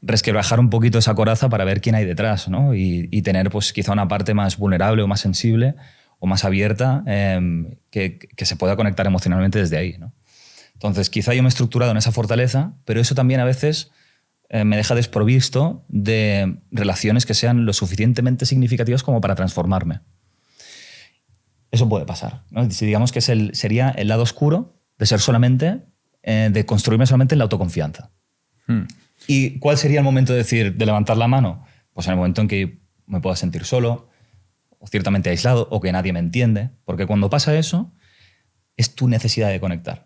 Resquebrajar un poquito esa coraza para ver quién hay detrás, ¿no? Y tener pues, quizá una parte más vulnerable o más sensible o más abierta que se pueda conectar emocionalmente desde ahí, ¿no? Entonces, quizá yo me he estructurado en esa fortaleza, pero eso también a veces me deja desprovisto de relaciones que sean lo suficientemente significativas como para transformarme. Eso puede pasar, ¿no? Si digamos que sería el lado oscuro de ser solamente, de construirme solamente en la autoconfianza. ¿Y cuál sería el momento de levantar la mano? Pues en el momento en que me pueda sentir solo, o ciertamente aislado, o que nadie me entiende. Porque cuando pasa eso, es tu necesidad de conectar.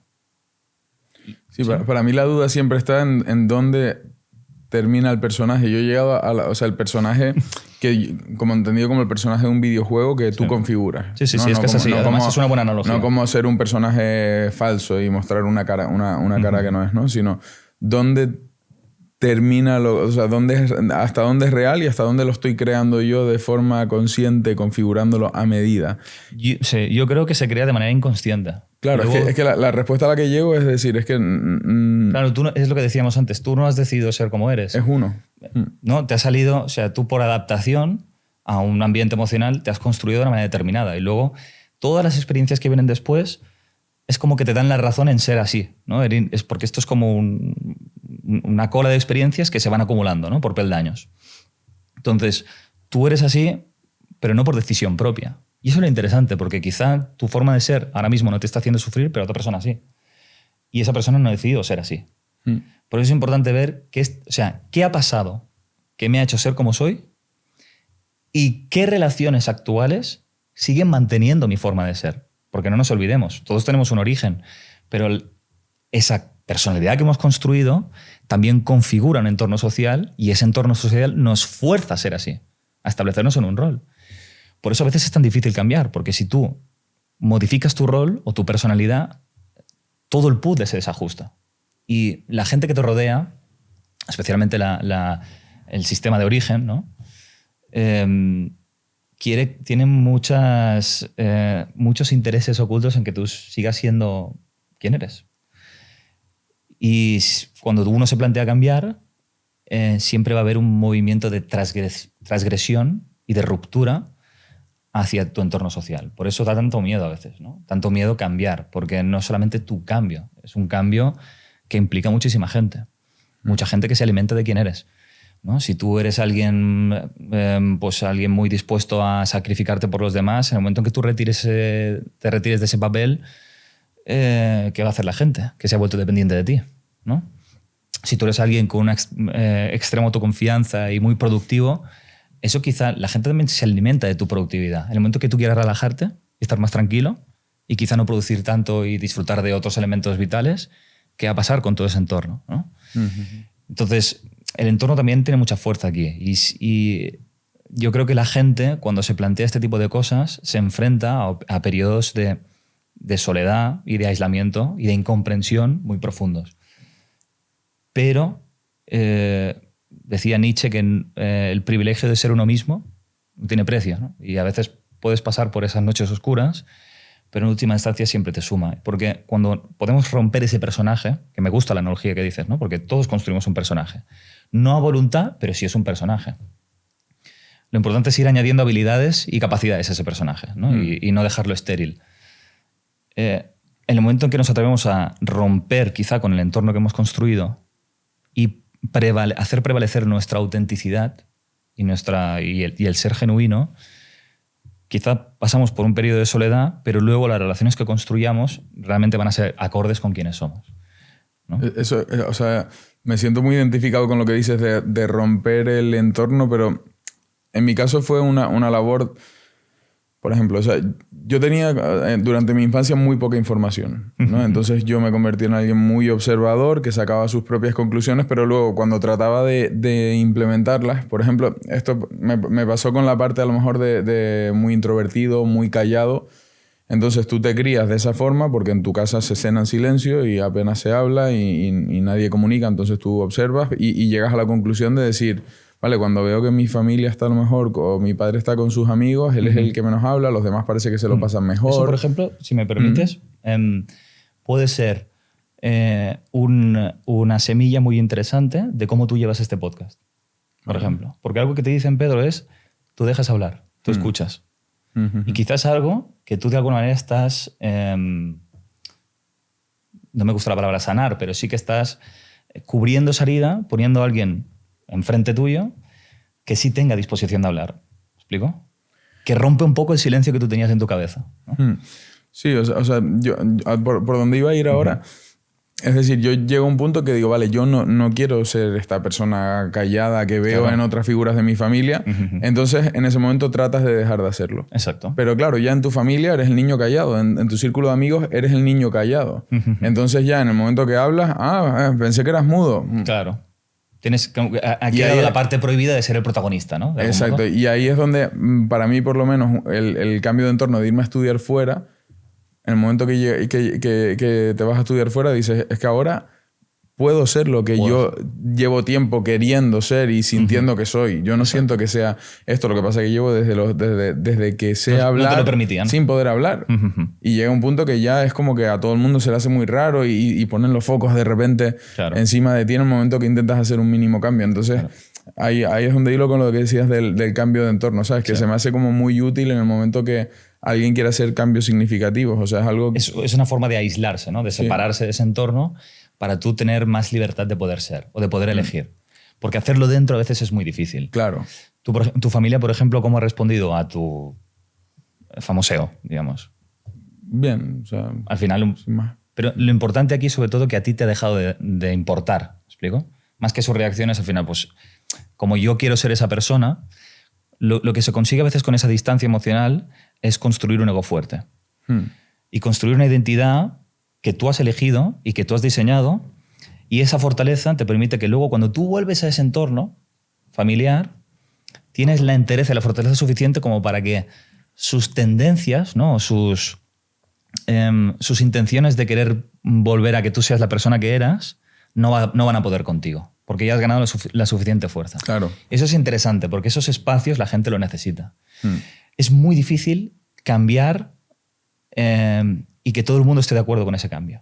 Sí, para mí la duda siempre está en dónde termina el personaje. Yo he llegado o sea, el personaje que, como entendido como el personaje de un videojuego que tú configuras. Sí, es que es así. Además, es una buena analogía. No como ser un personaje falso y mostrar una cara que no es, ¿no? Sino dónde termina, o sea, hasta dónde es real y hasta dónde lo estoy creando yo de forma consciente, configurándolo a medida. Sí, yo creo que se crea de manera inconsciente. Claro, luego, es que la respuesta a la que llego es decir, es que... claro, es lo que decíamos antes, tú no has decidido ser como eres. Es uno. ¿No? Te ha salido, o sea, tú por adaptación a un ambiente emocional te has construido de una manera determinada y luego todas las experiencias que vienen después es como que te dan la razón en ser así, ¿no? Es porque esto es como una cola de experiencias que se van acumulando, ¿no? Por peldaños. Entonces, tú eres así, pero no por decisión propia. Y eso es lo interesante, porque quizá tu forma de ser ahora mismo no te está haciendo sufrir, pero otra persona sí. Y esa persona no ha decidido ser así. Por eso es importante ver qué ha pasado que me ha hecho ser como soy y qué relaciones actuales siguen manteniendo mi forma de ser. Porque no nos olvidemos, todos tenemos un origen, pero esa personalidad que hemos construido también configura un entorno social y ese entorno social nos fuerza a ser así, a establecernos en un rol. Por eso a veces es tan difícil cambiar, porque si tú modificas tu rol o tu personalidad, todo el puzzle se desajusta. Y la gente que te rodea, especialmente el sistema de origen, ¿no? Tiene muchos intereses ocultos en que tú sigas siendo quien eres. Y cuando uno se plantea cambiar, siempre va a haber un movimiento de transgresión y de ruptura hacia tu entorno social. Por eso da tanto miedo a veces, ¿no? Tanto miedo cambiar, porque no solamente tu cambio, es un cambio que implica muchísima gente. Mucha gente que se alimenta de quién eres, ¿no? Si tú eres alguien muy dispuesto a sacrificarte por los demás, en el momento en que tú te retires de ese papel, ¿qué va a hacer la gente? Que se ha vuelto dependiente de ti, ¿no? Si tú eres alguien con una extrema autoconfianza y muy productivo, eso quizá la gente también se alimenta de tu productividad. En el momento que tú quieras relajarte y estar más tranquilo y quizá no producir tanto y disfrutar de otros elementos vitales, ¿qué va a pasar con todo ese entorno, ¿no? Entonces, el entorno también tiene mucha fuerza aquí. Y yo creo que la gente, cuando se plantea este tipo de cosas, se enfrenta a periodos de soledad y de aislamiento y de incomprensión muy profundos. Pero decía Nietzsche que el privilegio de ser uno mismo no tiene precio, ¿no? Y a veces puedes pasar por esas noches oscuras, pero en última instancia siempre te suma. Porque cuando podemos romper ese personaje, que me gusta la analogía que dices, ¿no? Porque todos construimos un personaje. No a voluntad, pero sí es un personaje. Lo importante es ir añadiendo habilidades y capacidades a ese personaje, ¿no? Y no dejarlo estéril. En el momento en que nos atrevemos a romper quizá con el entorno que hemos construido y hacer prevalecer nuestra autenticidad y el ser genuino, quizá pasamos por un periodo de soledad, pero luego las relaciones que construyamos realmente van a ser acordes con quienes somos, ¿no? Eso, o sea, me siento muy identificado con lo que dices de romper el entorno, pero en mi caso fue una labor. Por ejemplo, o sea, yo tenía durante mi infancia muy poca información, ¿no? Entonces yo me convertí en alguien muy observador que sacaba sus propias conclusiones, pero luego cuando trataba de implementarlas, por ejemplo, esto me pasó con la parte a lo mejor de muy introvertido, muy callado. Entonces tú te crías de esa forma porque en tu casa se cena en silencio y apenas se habla y nadie comunica, entonces tú observas y llegas a la conclusión de decir... Vale, cuando veo que mi familia está a lo mejor, o mi padre está con sus amigos, él es el que menos habla, los demás parece que se lo pasan mejor. Eso, por ejemplo, si me permites, puede ser una semilla muy interesante de cómo tú llevas este podcast, por ejemplo. Porque algo que te dicen, Pedro, es tú dejas hablar, tú escuchas. Y quizás algo que tú de alguna manera estás... no me gusta la palabra sanar, pero sí que estás cubriendo esa herida, poniendo a alguien enfrente tuyo que sí tenga disposición de hablar. ¿Me explico? Que rompe un poco el silencio que tú tenías en tu cabeza, ¿no? Sí, o sea yo, por donde iba a ir ahora, es decir, yo llego a un punto que digo, vale, yo no quiero ser esta persona callada que veo en otras figuras de mi familia. Entonces, en ese momento tratas de dejar de hacerlo. Exacto. Pero claro, ya en tu familia eres el niño callado. En tu círculo de amigos eres el niño callado. Entonces ya en el momento que hablas, pensé que eras mudo. Claro. Aquí ha quedado la parte prohibida de ser el protagonista, ¿no? Exacto. Modo. Y ahí es donde, para mí por lo menos, el cambio de entorno de irme a estudiar fuera, en el momento que te vas a estudiar fuera, dices, es que ahora puedo ser lo que yo llevo tiempo queriendo ser y sintiendo que soy. Yo no siento que sea esto. Lo que pasa es que llevo desde que sé hablar no te lo permitían. Sin poder hablar. Y llega un punto que ya es como que a todo el mundo se le hace muy raro y ponen los focos de repente encima de ti en el momento que intentas hacer un mínimo cambio. Entonces ahí es donde hilo con lo que decías del cambio de entorno, ¿sabes? Que se me hace como muy útil en el momento que alguien quiere hacer cambios significativos. O sea, es algo... Es una forma de aislarse, ¿no? De separarse de ese entorno para tú tener más libertad de poder ser o de poder elegir. Porque hacerlo dentro a veces es muy difícil. Claro. Tu familia, por ejemplo, ¿cómo ha respondido a tu famoseo, digamos? Bien, o sea... Al final... Sin más. Pero lo importante aquí, sobre todo, que a ti te ha dejado de importar. ¿Me explico? Más que sus reacciones, al final, pues, como yo quiero ser esa persona, lo que se consigue a veces con esa distancia emocional es construir un ego fuerte. Y construir una identidad que tú has elegido y que tú has diseñado, y esa fortaleza te permite que luego, cuando tú vuelves a ese entorno familiar, tienes la entereza y la fortaleza suficiente como para que sus tendencias, ¿no? sus intenciones de querer volver a que tú seas la persona que eras, no van a poder contigo, porque ya has ganado la suficiente fuerza. Claro. Eso es interesante, porque esos espacios la gente lo necesita. Es muy difícil cambiar y que todo el mundo esté de acuerdo con ese cambio.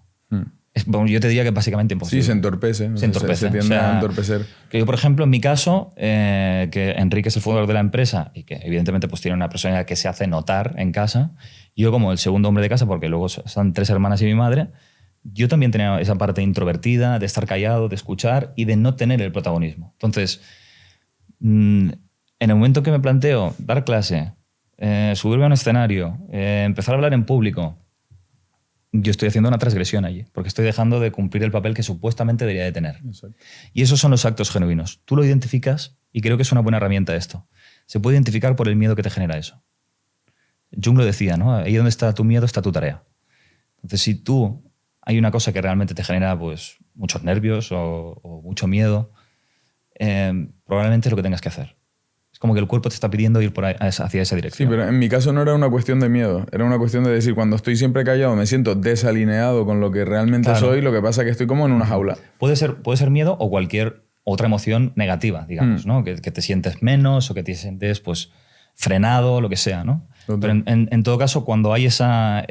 Bueno, yo te diría que es básicamente imposible. Sí, se entorpece. Se entorpece. Se tiende a entorpecer. Que yo, por ejemplo, en mi caso, que Enrique es el fundador de la empresa y que evidentemente pues, tiene una personalidad que se hace notar en casa, yo como el segundo hombre de casa, porque luego son 3 hermanas y mi madre, yo también tenía esa parte introvertida, de estar callado, de escuchar y de no tener el protagonismo. Entonces, en el momento que me planteo dar clase, subirme a un escenario, empezar a hablar en público, yo estoy haciendo una transgresión allí, porque estoy dejando de cumplir el papel que supuestamente debería de tener. Exacto. Y esos son los actos genuinos. Tú lo identificas y creo que es una buena herramienta esto. Se puede identificar por el miedo que te genera eso. Jung lo decía, ¿no? Ahí donde está tu miedo está tu tarea. Entonces, si tú hay una cosa que realmente te genera pues, muchos nervios o mucho miedo, probablemente es lo que tengas que hacer. Es como que el cuerpo te está pidiendo ir por ahí, hacia esa dirección. Sí, pero en mi caso no era una cuestión de miedo. Era una cuestión de decir, cuando estoy siempre callado me siento desalineado con lo que realmente soy. Lo que pasa es que estoy como en una jaula. Puede ser miedo o cualquier otra emoción negativa, digamos, ¿no? Que te sientes menos o que te sientes pues, frenado, lo que sea, ¿no? Pero en todo caso, cuando hay esa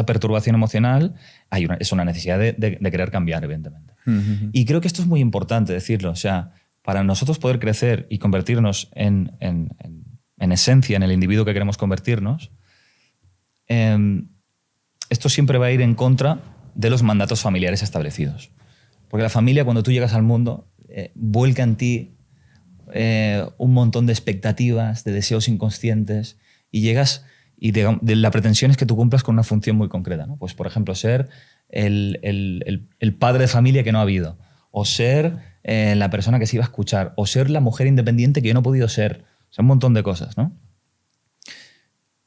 perturbación emocional, es una necesidad de querer cambiar, evidentemente. Y creo que esto es muy importante decirlo. O sea, para nosotros poder crecer y convertirnos en esencia, en el individuo que queremos convertirnos, esto siempre va a ir en contra de los mandatos familiares establecidos. Porque la familia, cuando tú llegas al mundo, vuelca en ti un montón de expectativas, de deseos inconscientes, y llegas y de la pretensión es que tú cumplas con una función muy concreta, ¿no? Pues, por ejemplo, ser el padre de familia que no ha habido, o ser la persona que se iba a escuchar, o ser la mujer independiente que yo no he podido ser. O sea, un montón de cosas, ¿no?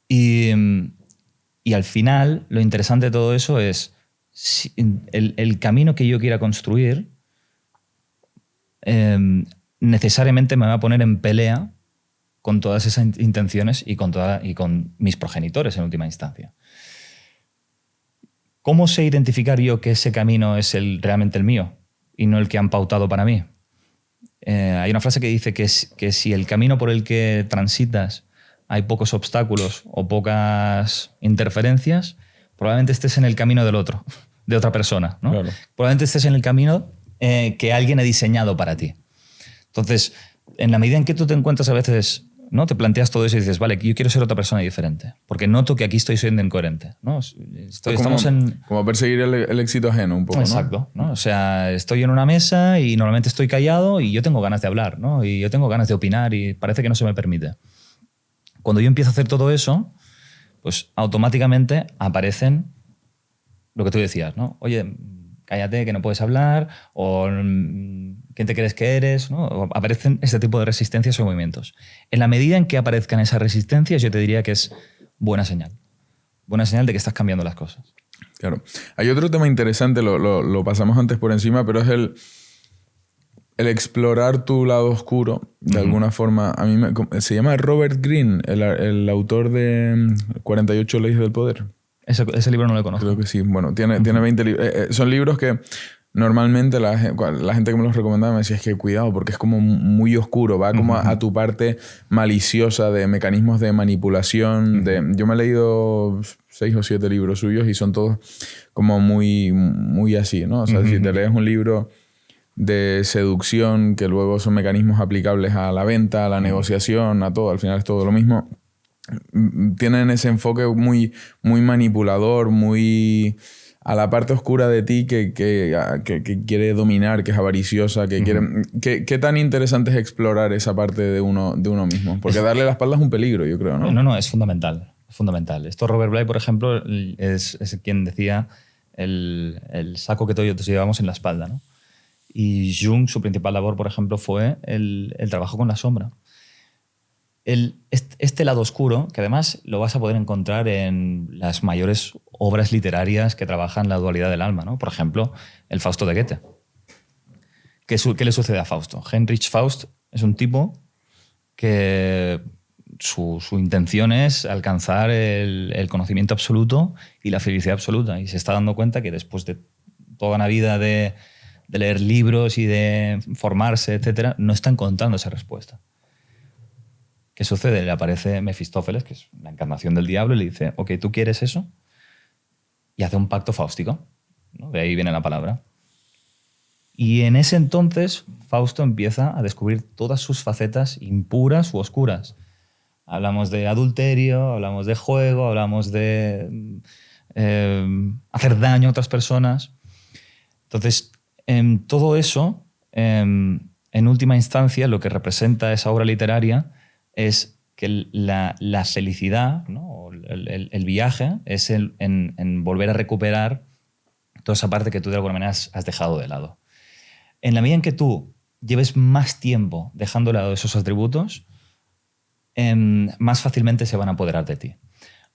Y al final, lo interesante de todo eso es el camino que yo quiera construir necesariamente me va a poner en pelea con todas esas intenciones y con mis progenitores en última instancia. ¿Cómo sé identificar yo que ese camino es realmente el mío y no el que han pautado para mí? Hay una frase que dice que si el camino por el que transitas hay pocos obstáculos o pocas interferencias, probablemente estés en el camino del otro, de otra persona, ¿no? Claro. Probablemente estés en el camino que alguien ha diseñado para ti. Entonces, en la medida en que tú te encuentras a veces, ¿no? Te planteas todo eso y dices, vale, yo quiero ser otra persona diferente, porque noto que aquí estoy siendo incoherente, ¿no? Como perseguir el éxito ajeno un poco, exacto, ¿no? O sea, estoy en una mesa y normalmente estoy callado y yo tengo ganas de hablar, ¿no? Y yo tengo ganas de opinar y parece que no se me permite. Cuando yo empiezo a hacer todo eso, pues automáticamente aparecen lo que tú decías, ¿no? Oye, cállate que no puedes hablar, o ¿quién te crees que eres? ¿No? O aparecen este tipo de resistencias o movimientos. En la medida en que aparezcan esas resistencias, yo te diría que es buena señal. Buena señal de que estás cambiando las cosas. Claro. Hay otro tema interesante, lo pasamos antes por encima, pero es el explorar tu lado oscuro, de alguna forma. A mí se llama Robert Greene, el autor de 48 Leyes del Poder. Ese libro no lo conozco. Creo que sí. Bueno, tiene 20 libros. Son libros que normalmente la gente que me los recomendaba me decía, es que cuidado, porque es como muy oscuro, va como a tu parte maliciosa de mecanismos de manipulación. Yo me he leído 6 o 7 libros suyos y son todos como muy, muy así, ¿no? O sea, si te lees un libro de seducción, que luego son mecanismos aplicables a la venta, a la negociación, a todo, al final es todo lo mismo, tienen ese enfoque muy, muy manipulador, muy a la parte oscura de ti que quiere dominar, que es avariciosa, que quiere... ¿Qué tan interesante es explorar esa parte de uno mismo? Porque darle la espalda es un peligro, yo creo, ¿no? No, es fundamental. Es fundamental. Esto Robert Bly, por ejemplo, es quien decía el saco que todos llevamos en la espalda, ¿no? Y Jung, su principal labor, por ejemplo, fue el trabajo con la sombra. Este lado oscuro, que además lo vas a poder encontrar en las mayores obras literarias que trabajan la dualidad del alma, ¿no? Por ejemplo, el Fausto de Goethe. ¿Qué le sucede a Fausto? Heinrich Faust es un tipo que su intención es alcanzar el conocimiento absoluto y la felicidad absoluta. Y se está dando cuenta que después de toda una vida de leer libros y de formarse, etc., no está encontrando esa respuesta. ¿Qué sucede? Le aparece Mefistófeles, que es la encarnación del diablo, y le dice, ok, ¿tú quieres eso? Y hace un pacto fáustico, ¿no? De ahí viene la palabra. Y en ese entonces, Fausto empieza a descubrir todas sus facetas impuras u oscuras. Hablamos de adulterio, hablamos de juego, hablamos de hacer daño a otras personas. Entonces, todo eso, en última instancia, lo que representa esa obra literaria es que la felicidad, ¿no? el viaje es en volver a recuperar toda esa parte que tú de alguna manera has dejado de lado. En la medida en que tú lleves más tiempo dejando de lado esos atributos, más fácilmente se van a apoderar de ti.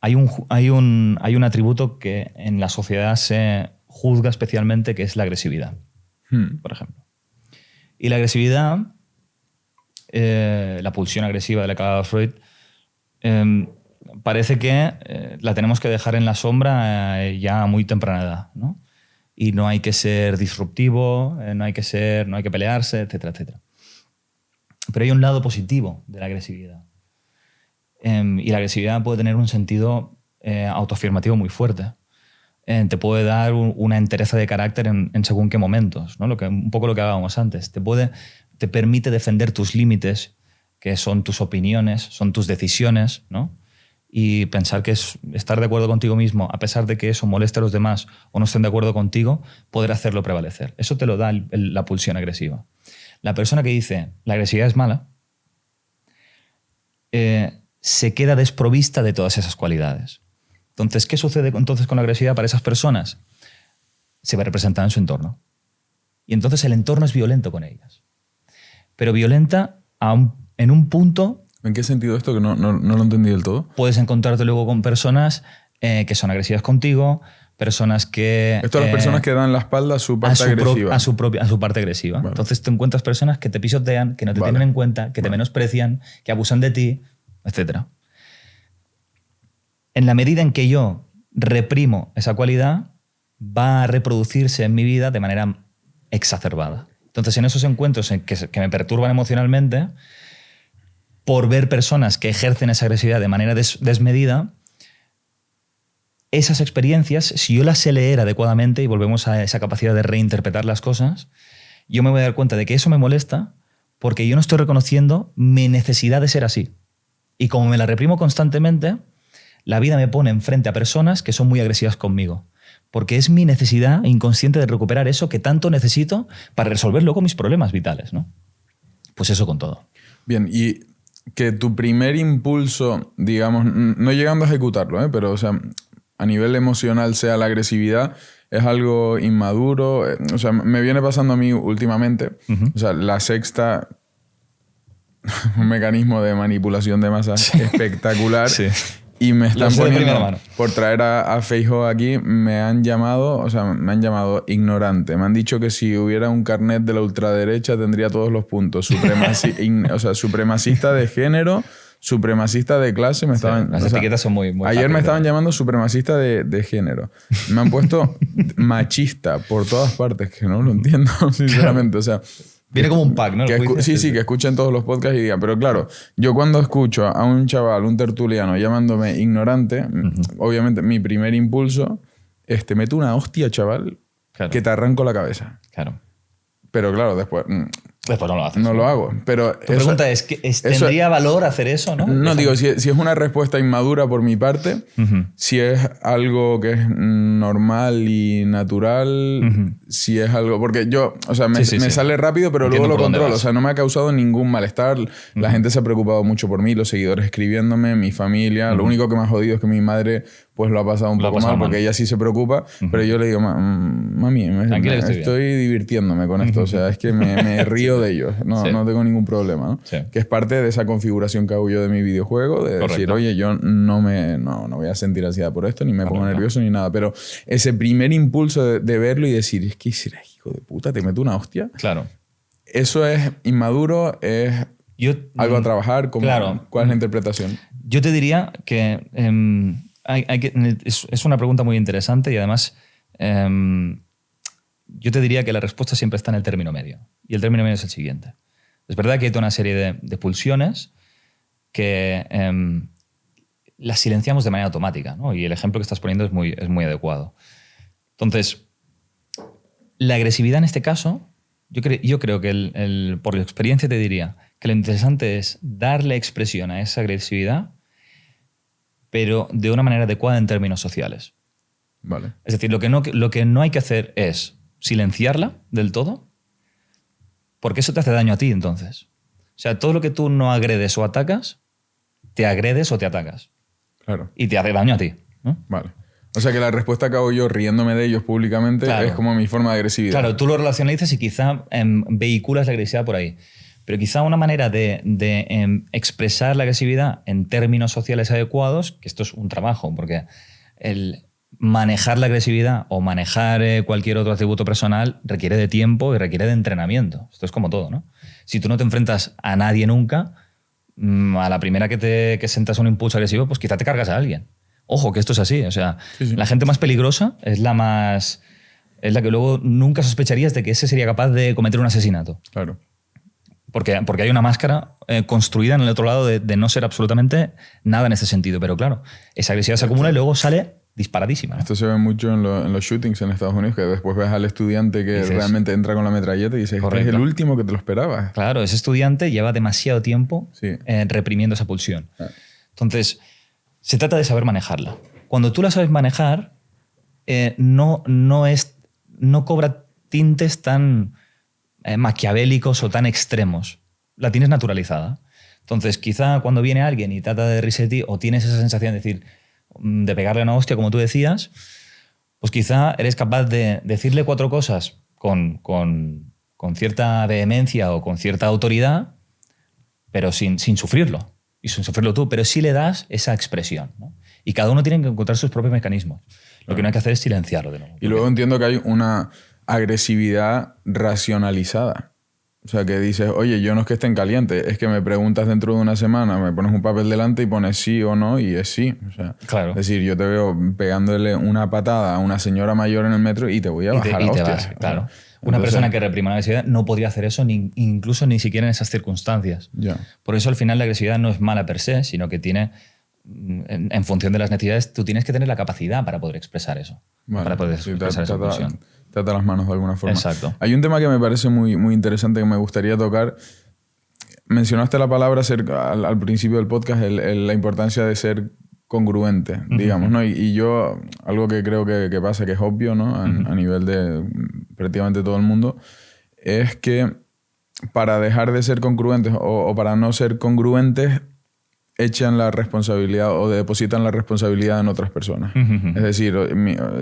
Hay un atributo que en la sociedad se juzga especialmente, que es la agresividad, por ejemplo. Y la agresividad... la pulsión agresiva de la que hablaba Freud, parece que la tenemos que dejar en la sombra ya a muy temprana edad, ¿no? Y no hay que ser disruptivo, no hay que pelearse, etcétera, etcétera. Pero hay un lado positivo de la agresividad. Y la agresividad puede tener un sentido autoafirmativo muy fuerte. Te puede dar una entereza de carácter en según qué momentos, ¿no? Un poco lo que hablábamos antes. Te permite defender tus límites, que son tus opiniones, son tus decisiones, ¿no? Y pensar que es estar de acuerdo contigo mismo, a pesar de que eso moleste a los demás o no estén de acuerdo contigo, poder hacerlo prevalecer. Eso te lo da la pulsión agresiva. La persona que dice la agresividad es mala, se queda desprovista de todas esas cualidades. Entonces, ¿qué sucede entonces con la agresividad para esas personas? Se va a representar en su entorno. Y entonces el entorno es violento con ellas. Pero violenta en un punto... ¿En qué sentido esto? Que no lo entendí del todo. Puedes encontrarte luego con personas que son agresivas contigo, personas que... Esto las personas que dan la espalda a su parte agresiva. A su parte agresiva. Vale. Entonces te encuentras personas que te pisotean, que no te tienen en cuenta, que te menosprecian, que abusan de ti, etc. En la medida en que yo reprimo esa cualidad, va a reproducirse en mi vida de manera exacerbada. Entonces, en esos encuentros que me perturban emocionalmente, por ver personas que ejercen esa agresividad de manera desmedida, esas experiencias, si yo las sé leer adecuadamente, y volvemos a esa capacidad de reinterpretar las cosas, yo me voy a dar cuenta de que eso me molesta porque yo no estoy reconociendo mi necesidad de ser así. Y como me la reprimo constantemente, la vida me pone enfrente a personas que son muy agresivas conmigo. Porque es mi necesidad inconsciente de recuperar eso que tanto necesito para resolver luego mis problemas vitales, ¿no? Pues eso con todo. Bien, y que tu primer impulso, digamos, no llegando a ejecutarlo, pero o sea, a nivel emocional sea la agresividad, es algo inmaduro. O sea, me viene pasando a mí últimamente. O sea, la sexta, un mecanismo de manipulación de masas espectacular. Sí. Y me están poniendo, por traer a Feijóo aquí, me han llamado ignorante. Me han dicho que si hubiera un carnet de la ultraderecha tendría todos los puntos. Supremacista de género, supremacista de clase, me estaban... Las etiquetas son muy ayer fáciles, me estaban llamando supremacista de género. Me han puesto machista por todas partes, que no lo entiendo, sinceramente. O sea... Viene como un pack, ¿no? Sí, que escuchen todos los podcasts y digan. Pero claro, yo cuando escucho a un chaval, un tertuliano, llamándome ignorante, obviamente mi primer impulso es te meto una hostia, chaval, que te arranco la cabeza. Claro. Pero claro, después no lo haces. No lo hago. Pero tu pregunta es, ¿tendría valor hacer eso? No, digo, si es una respuesta inmadura por mi parte, si es algo que es normal y natural, si es algo... Porque yo, o sea, me sale rápido, pero Entiendo luego lo controlo. vas. O sea, no me ha causado ningún malestar. La gente se ha preocupado mucho por mí, los seguidores escribiéndome, mi familia. Lo único que me ha jodido es que mi madre pues lo ha pasado un poco mal, porque ella sí se preocupa, pero yo le digo, mami, estoy divirtiéndome con esto. O sea, es que me río de ellos. No tengo ningún problema, ¿no? Sí. Que es parte de esa configuración que hago yo de mi videojuego, de decir, oye, yo no voy a sentir ansiedad por esto, ni me pongo nervioso, ni nada. Pero ese primer impulso de verlo y decir, es que será hijo de puta, te meto una hostia. Claro. Eso es inmaduro, es algo a trabajar. Claro. ¿Cuál es la interpretación? Yo te diría que... es una pregunta muy interesante y además yo te diría que la respuesta siempre está en el término medio. Y el término medio es el siguiente. Es verdad que hay toda una serie de pulsiones que las silenciamos de manera automática, ¿no? Y el ejemplo que estás poniendo es muy adecuado. Entonces, la agresividad en este caso, yo creo que por la experiencia te diría que lo interesante es darle expresión a esa agresividad, pero de una manera adecuada en términos sociales. Vale. Es decir, lo que no hay que hacer es silenciarla del todo, porque eso te hace daño a ti entonces. O sea, todo lo que tú no agredes o atacas, te agredes o te atacas. Claro. Y te hace daño a ti, ¿no? Vale. O sea que la respuesta que hago yo riéndome de ellos públicamente es como mi forma de agresividad. Claro, tú lo relacionalizas y quizá vehiculas la agresividad por ahí. Pero quizá una manera de expresar la agresividad en términos sociales adecuados, que esto es un trabajo, porque el manejar la agresividad o manejar cualquier otro atributo personal requiere de tiempo y requiere de entrenamiento. Esto es como todo, ¿no? Si tú no te enfrentas a nadie nunca, a la primera que sientas un impulso agresivo, pues quizá te cargas a alguien. Ojo, que esto es así. O sea, la gente más peligrosa es la que luego nunca sospecharías de que ese sería capaz de cometer un asesinato. Claro. Porque hay una máscara construida en el otro lado de no ser absolutamente nada en ese sentido. Pero claro, esa agresividad se acumula y luego sale disparadísima, ¿no? Esto se ve mucho en los shootings en Estados Unidos, que después ves al estudiante que realmente entra con la metralleta y dices, este es el último que te lo esperabas. Claro, ese estudiante lleva demasiado tiempo reprimiendo esa pulsión. Entonces, se trata de saber manejarla. Cuando tú la sabes manejar, no cobra tintes tan maquiavélicos o tan extremos. La tienes naturalizada. Entonces, quizá cuando viene alguien y trata de reírse de ti o tienes esa sensación de pegarle una hostia, como tú decías, pues quizá eres capaz de decirle 4 cosas con cierta vehemencia o con cierta autoridad, pero sin sufrirlo. Y sin sufrirlo tú, pero sí le das esa expresión, ¿no? Y cada uno tiene que encontrar sus propios mecanismos. Lo que no hay que hacer es silenciarlo de nuevo. Y luego entiendo que hay una agresividad racionalizada. O sea, que dices, oye, yo no es que estén caliente, es que me preguntas dentro de una semana, me pones un papel delante y pones sí o no, y es sí. O sea, claro. Es decir, yo te veo pegándole una patada a una señora mayor en el metro y te voy a bajar a hostias. Claro. Una persona que reprima la agresividad no podría hacer eso incluso ni siquiera en esas circunstancias. Yeah. Por eso al final la agresividad no es mala per se, sino que tiene, en función de las necesidades, tú tienes que tener la capacidad para poder expresar eso. Vale. Para poder expresar esa pulsión. Te ata las manos de alguna forma. Exacto. Hay un tema que me parece muy, muy interesante que me gustaría tocar. Mencionaste la palabra al principio del podcast, la importancia de ser congruente, digamos, ¿no? Y yo, algo que creo que pasa, que es obvio, ¿no? A nivel de prácticamente todo el mundo, es que para dejar de ser congruentes o para no ser congruentes, echan la responsabilidad o depositan la responsabilidad en otras personas. Es decir,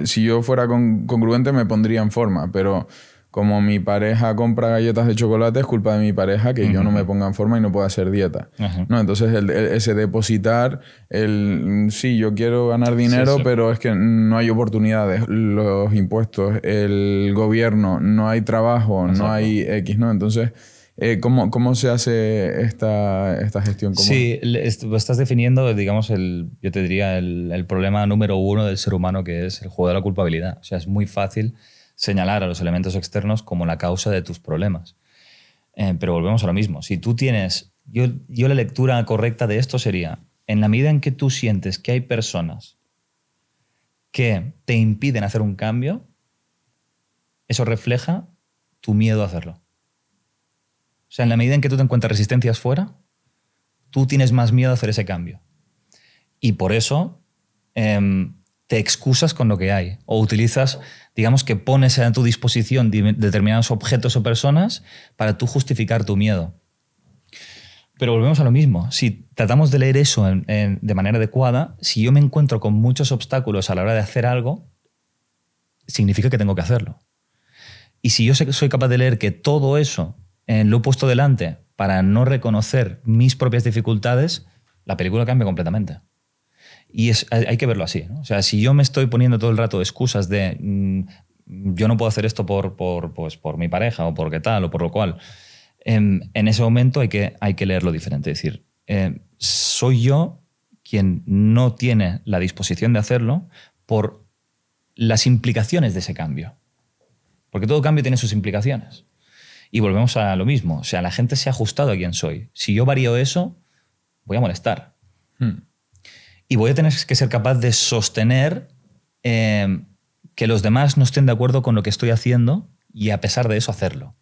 si yo fuera congruente me pondría en forma, pero como mi pareja compra galletas de chocolate, es culpa de mi pareja que yo no me ponga en forma y no pueda hacer dieta. ¿No? Entonces, ese depositar, sí, yo quiero ganar dinero, pero es que no hay oportunidades, los impuestos, el gobierno, no hay trabajo, no hay X, ¿no? Entonces, ¿Cómo se hace esta gestión? Sí, estás definiendo, digamos, yo te diría el problema número uno del ser humano, que es el juego de la culpabilidad. O sea, es muy fácil señalar a los elementos externos como la causa de tus problemas. Pero volvemos a lo mismo. Si tú tienes... Yo la lectura correcta de esto sería, en la medida en que tú sientes que hay personas que te impiden hacer un cambio, eso refleja tu miedo a hacerlo. O sea, en la medida en que tú te encuentras resistencias fuera, tú tienes más miedo a hacer ese cambio. Y por eso te excusas con lo que hay. O utilizas, digamos que pones a tu disposición determinados objetos o personas para tú justificar tu miedo. Pero volvemos a lo mismo. Si tratamos de leer eso de manera adecuada, si yo me encuentro con muchos obstáculos a la hora de hacer algo, significa que tengo que hacerlo. Y si yo soy capaz de leer que todo eso lo he puesto delante para no reconocer mis propias dificultades, la película cambia completamente. Y hay que verlo así, ¿no? O sea, si yo me estoy poniendo todo el rato excusas de yo no puedo hacer esto por mi pareja o porque tal o por lo cual, en ese momento hay que leerlo diferente. Es decir, soy yo quien no tiene la disposición de hacerlo por las implicaciones de ese cambio. Porque todo cambio tiene sus implicaciones. Y volvemos a lo mismo. O sea, la gente se ha ajustado a quien soy. Si yo varío eso, voy a molestar. Y voy a tener que ser capaz de sostener que los demás no estén de acuerdo con lo que estoy haciendo y a pesar de eso hacerlo.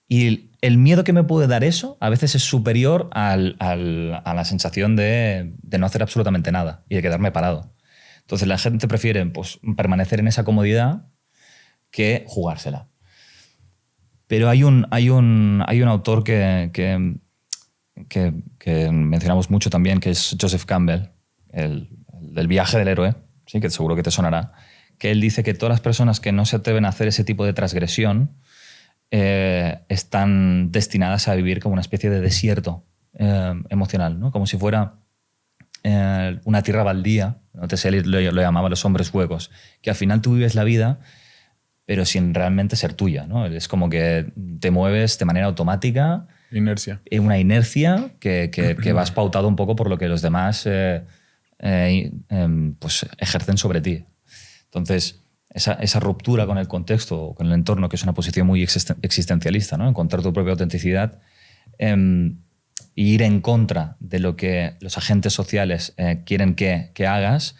Y el miedo que me puede dar eso a veces es superior a la sensación de no hacer absolutamente nada y de quedarme parado. Entonces la gente prefiere pues, permanecer en esa comodidad que jugársela. Pero hay un autor que mencionamos mucho también, que es Joseph Campbell, el del viaje del héroe, ¿sí? Que seguro que te sonará, que él dice que todas las personas que no se atreven a hacer ese tipo de transgresión están destinadas a vivir como una especie de desierto emocional, ¿no? Como si fuera una tierra baldía, ¿no? Lo llamaba los hombres huecos, que al final tú vives la vida pero sin realmente ser tuya, ¿no? Es como que te mueves de manera automática. Inercia. Una inercia que vas pautado un poco por lo que los demás pues ejercen sobre ti. Entonces, esa ruptura con el contexto, con el entorno, que es una posición muy existencialista, ¿no? Encontrar tu propia autenticidad e ir en contra de lo que los agentes sociales quieren que hagas,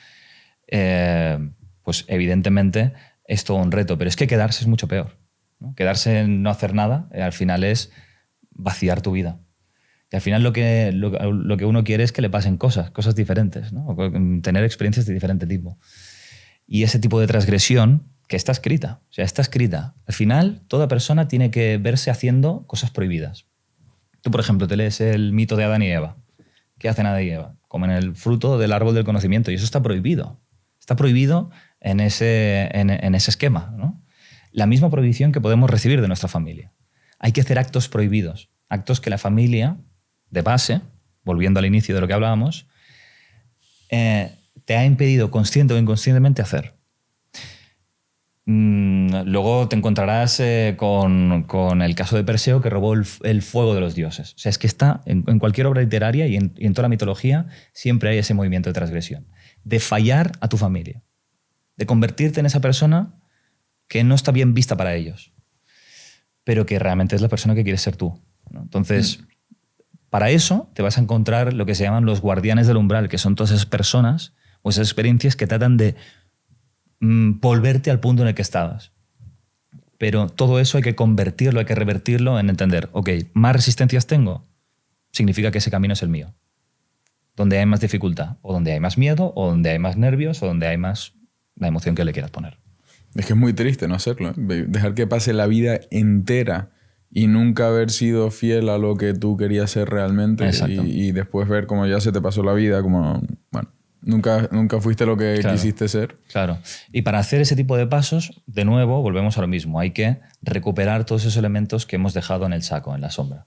pues evidentemente es todo un reto, pero es que quedarse es mucho peor, ¿no? Quedarse en no hacer nada, al final es vaciar tu vida. Y al final lo que uno quiere es que le pasen cosas diferentes, ¿no? Tener experiencias de diferente tipo. Y ese tipo de transgresión que está escrita, o sea, está escrita. Al final, toda persona tiene que verse haciendo cosas prohibidas. Tú, por ejemplo, te lees el mito de Adán y Eva. ¿Qué hacen Adán y Eva? Comen el fruto del árbol del conocimiento y eso está prohibido. Está prohibido en ese esquema, ¿no? La misma prohibición que podemos recibir de nuestra familia. Hay que hacer actos prohibidos, actos que la familia, de base, volviendo al inicio de lo que hablábamos, te ha impedido consciente o inconscientemente hacer. Luego te encontrarás con el caso de Perseo, que robó el fuego de los dioses. O sea, es que está en cualquier obra literaria y en toda la mitología siempre hay ese movimiento de transgresión, de fallar a tu familia, de convertirte en esa persona que no está bien vista para ellos, pero que realmente es la persona que quieres ser tú, ¿no? Entonces, para eso te vas a encontrar lo que se llaman los guardianes del umbral, que son todas esas personas o esas experiencias que tratan de volverte al punto en el que estabas. Pero todo eso hay que convertirlo, hay que revertirlo en entender, ok, más resistencias tengo, significa que ese camino es el mío. Donde hay más dificultad, o donde hay más miedo, o donde hay más nervios, o donde hay más la emoción que le quieras poner. Es que es muy triste no hacerlo, ¿eh? Dejar que pase la vida entera y nunca haber sido fiel a lo que tú querías ser realmente y después ver cómo ya se te pasó la vida, como, bueno, nunca fuiste lo que quisiste ser. Claro. Y para hacer ese tipo de pasos, de nuevo, volvemos a lo mismo. Hay que recuperar todos esos elementos que hemos dejado en el saco, en la sombra.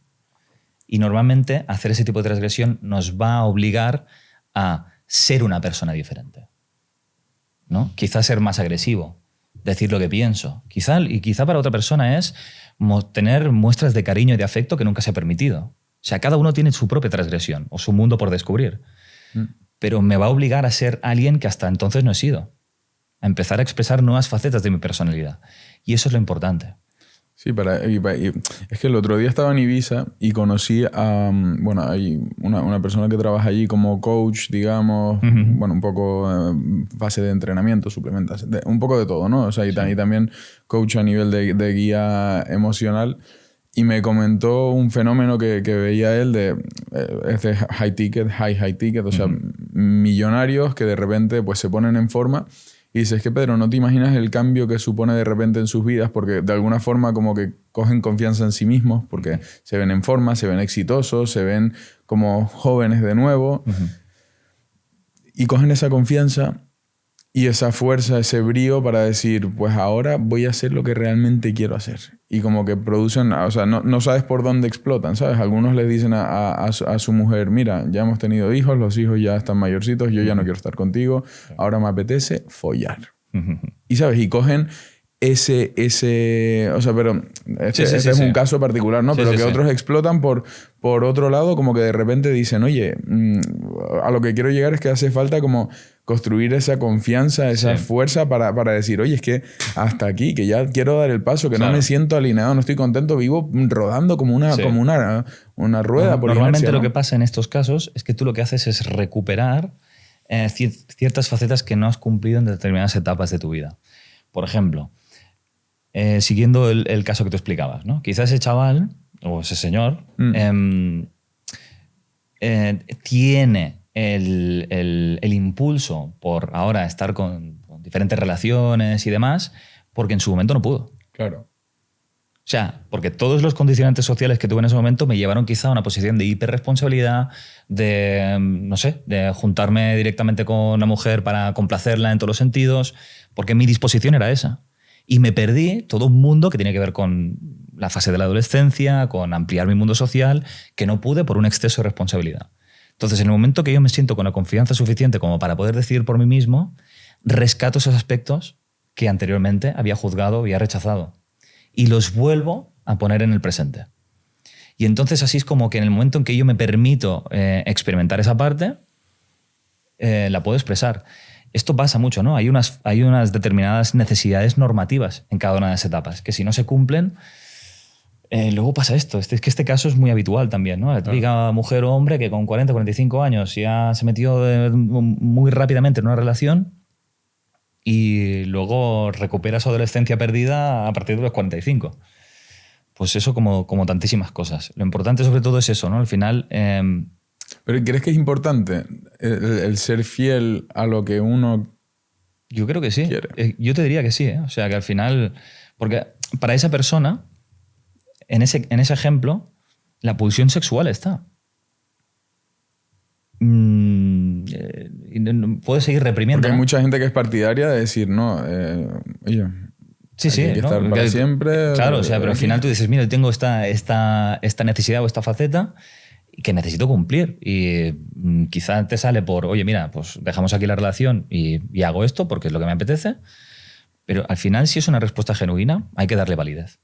Y normalmente hacer ese tipo de transgresión nos va a obligar a ser una persona diferente, ¿no? Quizá ser más agresivo, decir lo que pienso. Quizá para otra persona es tener muestras de cariño y de afecto que nunca se ha permitido. O sea, cada uno tiene su propia transgresión o su mundo por descubrir. Pero me va a obligar a ser alguien que hasta entonces no he sido. A empezar a expresar nuevas facetas de mi personalidad. Y eso es lo importante. Sí, es que el otro día estaba en Ibiza y conocí a... Bueno, hay una persona que trabaja allí como coach, digamos, bueno, un poco fase de entrenamiento, suplementas, un poco de todo, ¿no? O sea, y también coach a nivel de guía emocional. Y me comentó un fenómeno que veía él es de high ticket, o sea, millonarios que de repente pues se ponen en forma. Y dices que, Pedro, no te imaginas el cambio que supone de repente en sus vidas, porque de alguna forma como que cogen confianza en sí mismos, porque se ven en forma, se ven exitosos, se ven como jóvenes de nuevo, y cogen esa confianza y esa fuerza, ese brío para decir, pues ahora voy a hacer lo que realmente quiero hacer. Y como que producen, o sea, no sabes por dónde explotan, ¿sabes? Algunos le dicen a su mujer, mira, ya hemos tenido hijos, los hijos ya están mayorcitos, yo ya no quiero estar contigo, ahora me apetece follar. Y, ¿sabes? Y cogen ese o sea, pero este es un caso particular, ¿no? Pero otros explotan por otro lado, como que de repente dicen, oye, a lo que quiero llegar es que hace falta como construir esa confianza, esa fuerza para decir, oye, es que hasta aquí, que ya quiero dar el paso, que no me siento alineado, no estoy contento, vivo rodando como una rueda. Normalmente inercia, ¿no? lo que pasa en estos casos es que tú lo que haces es recuperar ciertas facetas que no has cumplido en determinadas etapas de tu vida. Por ejemplo, siguiendo el caso que tú explicabas, ¿no? Quizás ese chaval o ese señor tiene el impulso por ahora estar con diferentes relaciones y demás porque en su momento no pudo. Claro. O sea, porque todos los condicionantes sociales que tuve en ese momento me llevaron quizá a una posición de hiperresponsabilidad, de, no sé, de juntarme directamente con una mujer para complacerla en todos los sentidos, porque mi disposición era esa. Y me perdí todo un mundo que tiene que ver con la fase de la adolescencia, con ampliar mi mundo social, que no pude por un exceso de responsabilidad. Entonces, en el momento que yo me siento con la confianza suficiente como para poder decidir por mí mismo, rescato esos aspectos que anteriormente había juzgado, había rechazado. Y los vuelvo a poner en el presente. Y entonces así es como que en el momento en que yo me permito experimentar esa parte, la puedo expresar. Esto pasa mucho, ¿no? Hay unas determinadas necesidades normativas en cada una de las etapas, que si no se cumplen, luego pasa esto. Es que este caso es muy habitual también, ¿no? La típica mujer o hombre que con 40, 45 años ya se metió muy rápidamente en una relación y luego recupera su adolescencia perdida a partir de los 45. Pues eso como tantísimas cosas. Lo importante sobre todo es eso, ¿no? Al final... ¿Pero crees que es importante el ser fiel a lo que uno Yo creo que sí. quiere? Yo te diría que sí, ¿eh? O sea, que al final... Porque para esa persona, en ese ejemplo, la pulsión sexual está. Puede seguir reprimiendo. Porque hay mucha gente que es partidaria de decir, no, oye, sí, hay que estar para siempre. Claro, o sea, pero al final tú dices, mira, tengo esta necesidad o esta faceta que necesito cumplir. Y quizá te sale por, oye, mira, pues dejamos aquí la relación y hago esto porque es lo que me apetece. Pero al final, si es una respuesta genuina, hay que darle validez.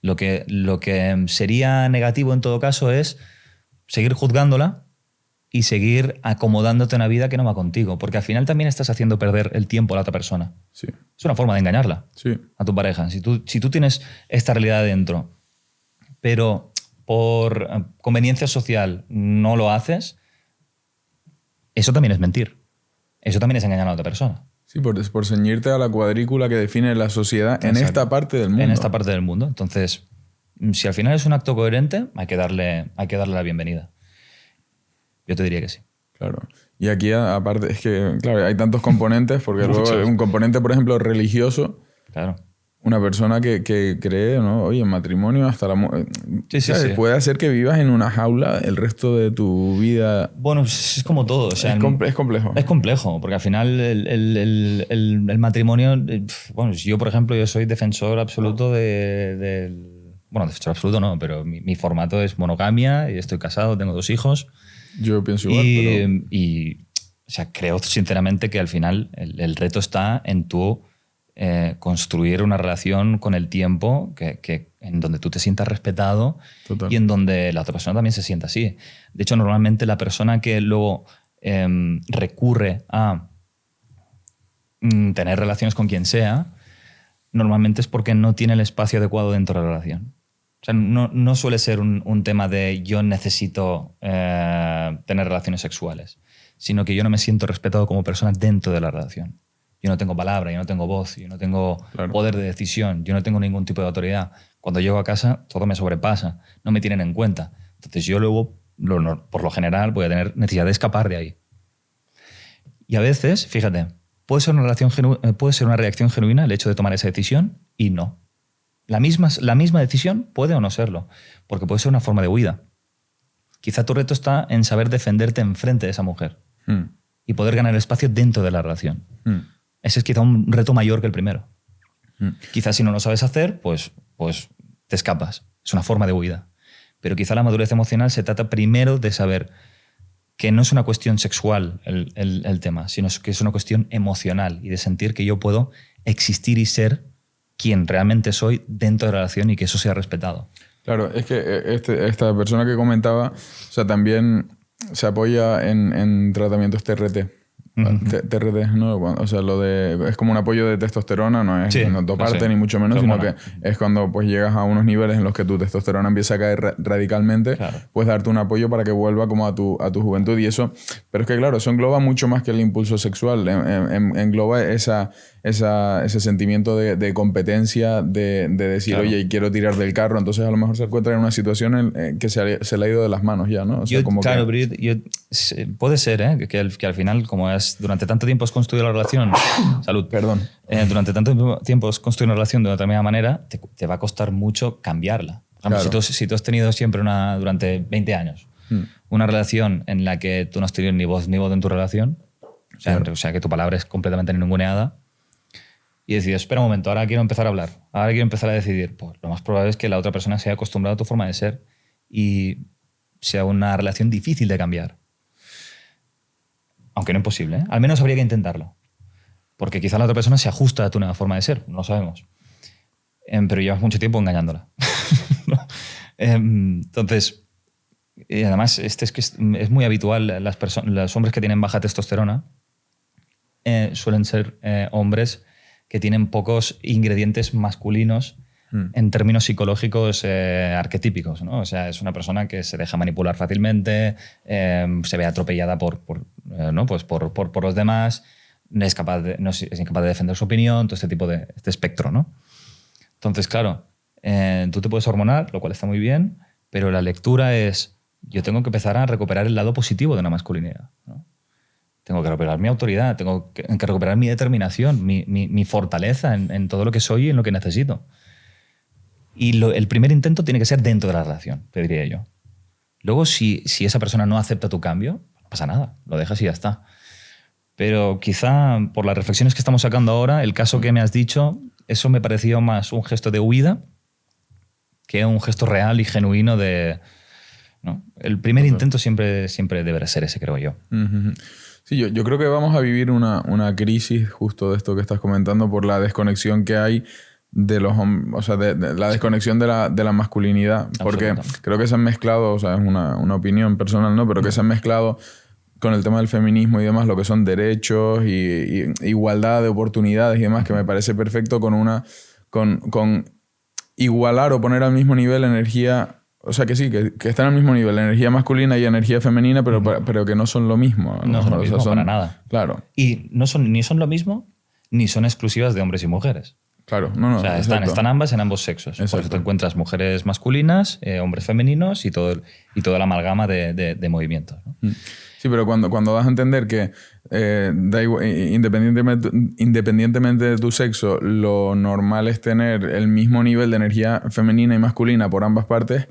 Lo que sería negativo en todo caso es seguir juzgándola y seguir acomodándote en una vida que no va contigo. Porque al final también estás haciendo perder el tiempo a la otra persona. Sí. Es una forma de engañarla a tu pareja. Si tú tienes esta realidad dentro, pero por conveniencia social no lo haces, eso también es mentir. Eso también es engañar a la otra persona. Sí, por ceñirte a la cuadrícula que define la sociedad. Exacto. En esta parte del mundo. En esta parte del mundo. Entonces, si al final es un acto coherente, hay que darle la bienvenida. Yo te diría que sí. Claro. Y aquí, aparte, es que, claro, hay tantos componentes, porque luego un componente, por ejemplo, religioso. Claro. Una persona que cree, ¿no? Oye, en matrimonio hasta la muerte. Sí. Puede hacer que vivas en una jaula el resto de tu vida. Bueno, es como todo. O sea, es complejo. Es complejo, porque al final el matrimonio... Bueno, yo, por ejemplo, yo soy defensor absoluto bueno, defensor absoluto no, pero mi formato es monogamia y estoy casado, tengo 2 hijos. Yo pienso igual, o sea, creo sinceramente que al final el reto está en tú construir una relación con el tiempo en donde tú te sientas respetado. Total. Y en donde la otra persona también se sienta así. De hecho, normalmente la persona que luego recurre a tener relaciones con quien sea, normalmente es porque no tiene el espacio adecuado dentro de la relación. O sea, no suele ser un tema de yo necesito tener relaciones sexuales, sino que yo no me siento respetado como persona dentro de la relación. Yo no tengo palabra, yo no tengo voz, yo no tengo poder de decisión, yo no tengo ningún tipo de autoridad. Cuando llego a casa, todo me sobrepasa, no me tienen en cuenta. Entonces yo luego, por lo general, voy a tener necesidad de escapar de ahí. Y a veces, fíjate, puede ser una reacción genuina el hecho de tomar esa decisión y no. La misma decisión puede o no serlo, porque puede ser una forma de huida. Quizá tu reto está en saber defenderte enfrente de esa mujer y poder ganar espacio dentro de la relación. Ese es quizá un reto mayor que el primero. Quizá si no lo sabes hacer, pues te escapas. Es una forma de huida. Pero quizá la madurez emocional se trata primero de saber que no es una cuestión sexual el tema, sino que es una cuestión emocional y de sentir que yo puedo existir y ser quien realmente soy dentro de la relación y que eso sea respetado. Claro, es que esta persona que comentaba, o sea, también se apoya en tratamientos TRT. TRT, ¿no? O sea, es como un apoyo de testosterona, no es no doparte ni mucho menos, sino que es cuando pues llegas a unos niveles en los que tu testosterona empieza a caer radicalmente, pues darte un apoyo para que vuelva como a tu juventud y eso. Pero es que claro, eso engloba mucho más que el impulso sexual, engloba ese sentimiento de competencia, de decir, oye, quiero tirar del carro, entonces a lo mejor se encuentra en una situación que se le ha ido de las manos ya, ¿no? O sea, puede ser que al final, como durante tanto tiempo has construido la relación, salud, perdón, durante tanto tiempo has construido una relación de una determinada manera, te va a costar mucho cambiarla. Por ejemplo, si tú has tenido siempre durante 20 años una relación en la que tú no has tenido ni voz en tu relación, o sea, que tu palabra es completamente ninguneada, y decides, espera un momento, ahora quiero empezar a hablar, ahora quiero empezar a decidir, pues lo más probable es que la otra persona se haya acostumbrado a tu forma de ser y sea una relación difícil de cambiar. Aunque no imposible, ¿eh? Al menos habría que intentarlo. Porque quizá la otra persona se ajusta a tu nueva forma de ser, no lo sabemos. Pero llevas mucho tiempo engañándola. ¿No? Entonces, y además, es muy habitual, los hombres que tienen baja testosterona suelen ser hombres que tienen pocos ingredientes masculinos en términos psicológicos arquetípicos, ¿no? O sea, es una persona que se deja manipular fácilmente, se ve atropellada por los demás, es incapaz de defender su opinión, todo este tipo de espectro, ¿no? Entonces, claro, tú te puedes hormonar, lo cual está muy bien, pero la lectura es, yo tengo que empezar a recuperar el lado positivo de una masculinidad, ¿no? Tengo que recuperar mi autoridad, tengo que recuperar mi determinación, mi fortaleza en todo lo que soy y en lo que necesito. Y el primer intento tiene que ser dentro de la relación, te diría yo. Luego, si esa persona no acepta tu cambio, no pasa nada, lo dejas y ya está. Pero quizá por las reflexiones que estamos sacando ahora, el caso que me has dicho, eso me pareció más un gesto de huida que un gesto real y genuino de... ¿no? El primer intento siempre deberá ser ese, creo yo. Sí, yo creo que vamos a vivir una crisis justo de esto que estás comentando por la desconexión que hay de los hombres, o sea, de la desconexión de la masculinidad. Porque creo que se han mezclado, o sea, es una opinión personal, ¿no? Pero que se han mezclado con el tema del feminismo y demás, lo que son derechos y igualdad de oportunidades y demás, que me parece perfecto con igualar o poner al mismo nivel energía. O sea, que sí, que están al mismo nivel, energía masculina y energía femenina, pero que no son lo mismo. No son lo mismo, para nada. Claro. Y ni son lo mismo, ni son exclusivas de hombres y mujeres. Claro, o sea, están ambas en ambos sexos. Exacto. Por eso te encuentras mujeres masculinas, hombres femeninos y toda la amalgama de movimientos, ¿no? Sí, pero cuando das a entender que independientemente de tu sexo, lo normal es tener el mismo nivel de energía femenina y masculina por ambas partes,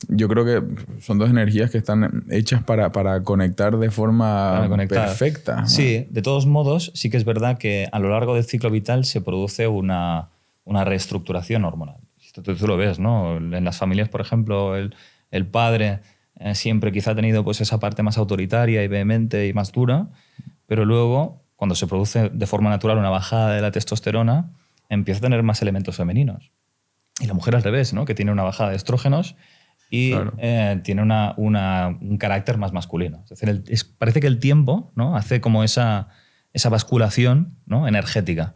yo creo que son dos energías que están hechas para conectar de forma perfecta, ¿no? Sí, de todos modos, sí que es verdad que a lo largo del ciclo vital se produce una reestructuración hormonal. Tú lo ves, ¿no? En las familias, por ejemplo, el padre siempre quizá ha tenido pues, esa parte más autoritaria y vehemente y más dura, pero luego, cuando se produce de forma natural una bajada de la testosterona, empieza a tener más elementos femeninos. Y la mujer al revés, ¿no? Que tiene una bajada de estrógenos y Claro. tiene un carácter más masculino. Es decir, parece que el tiempo, ¿no? Hace como esa basculación, ¿no? Energética.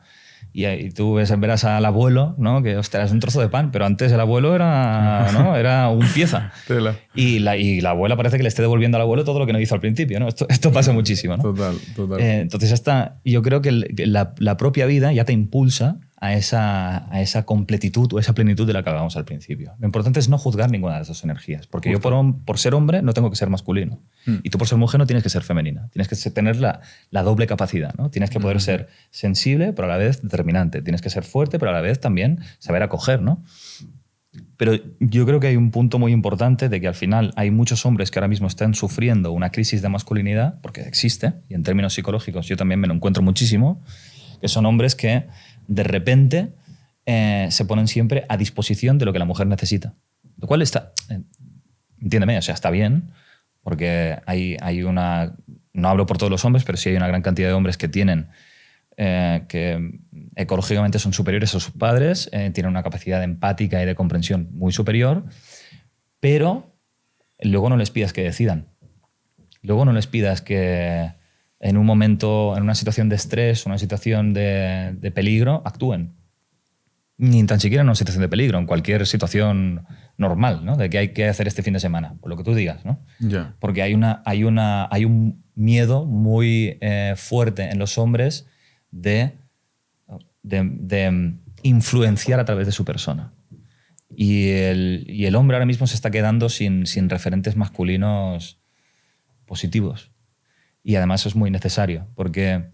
Y tú verás al abuelo, ¿no? Que, ostras, es un trozo de pan, pero antes el abuelo era, ¿no? Era un pieza. Tela. Y la abuela parece que le esté devolviendo al abuelo todo lo que no hizo al principio, ¿no? Esto pasa muchísimo, ¿no? Total, total. Entonces, yo creo que la propia vida ya te impulsa a esa completitud o esa plenitud de la que hablábamos al principio. Lo importante es no juzgar ninguna de las dos energías, porque yo por ser hombre no tengo que ser masculino. Y tú por ser mujer no tienes que ser femenina. Tienes que tener la doble capacidad, ¿no? Tienes que poder ser sensible, pero a la vez determinante. Tienes que ser fuerte, pero a la vez también saber acoger, ¿no? Pero yo creo que hay un punto muy importante de que al final hay muchos hombres que ahora mismo están sufriendo una crisis de masculinidad, porque existe, y en términos psicológicos yo también me lo encuentro muchísimo, que son hombres que de repente se ponen siempre a disposición de lo que la mujer necesita. Lo cual está, entiéndeme, o sea, está bien, porque hay una, no hablo por todos los hombres, pero sí hay una gran cantidad de hombres que tienen, que ecológicamente son superiores a sus padres, tienen una capacidad empática y de comprensión muy superior, pero luego no les pidas que decidan. Luego no les pidas que en un momento, en una situación de estrés, una situación de peligro, actúen. Ni tan siquiera en una situación de peligro, en cualquier situación normal, ¿no? De que hay que hacer este fin de semana, por lo que tú digas, ¿no? Ya. Porque hay un miedo muy fuerte en los hombres de influenciar a través de su persona. Y el hombre ahora mismo se está quedando sin referentes masculinos positivos. Y además eso es muy necesario, porque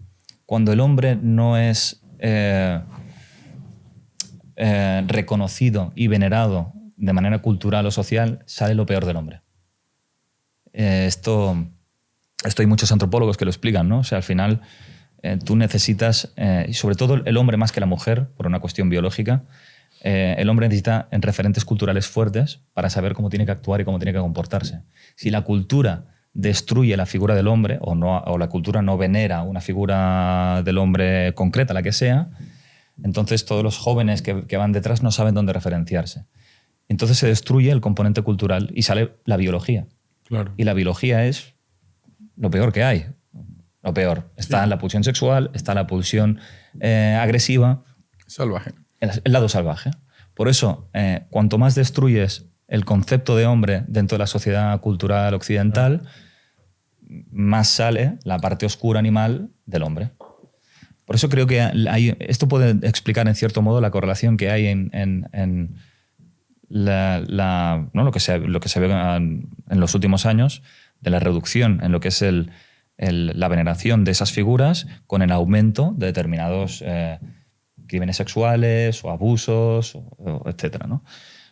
cuando el hombre no es reconocido y venerado de manera cultural o social, sale lo peor del hombre. Esto hay muchos antropólogos que lo explican, ¿no? O sea, al final tú necesitas, y sobre todo el hombre más que la mujer, por una cuestión biológica, el hombre necesita referentes culturales fuertes para saber cómo tiene que actuar y cómo tiene que comportarse. Si la cultura destruye la figura del hombre o la cultura no venera una figura del hombre concreta, la que sea, entonces todos los jóvenes que van detrás no saben dónde referenciarse. Entonces se destruye el componente cultural y sale la biología. Claro. Y la biología es lo peor que hay. Lo peor. Está la pulsión sexual, está la pulsión agresiva. Salvaje. El lado salvaje. Por eso, cuanto más destruyes el concepto de hombre dentro de la sociedad cultural occidental, más sale la parte oscura animal del hombre. Por eso creo que esto puede explicar en cierto modo la correlación que hay en ¿no? lo que se ve en los últimos años de la reducción en lo que es la veneración de esas figuras con el aumento de determinados crímenes sexuales o abusos, etcétera, ¿no?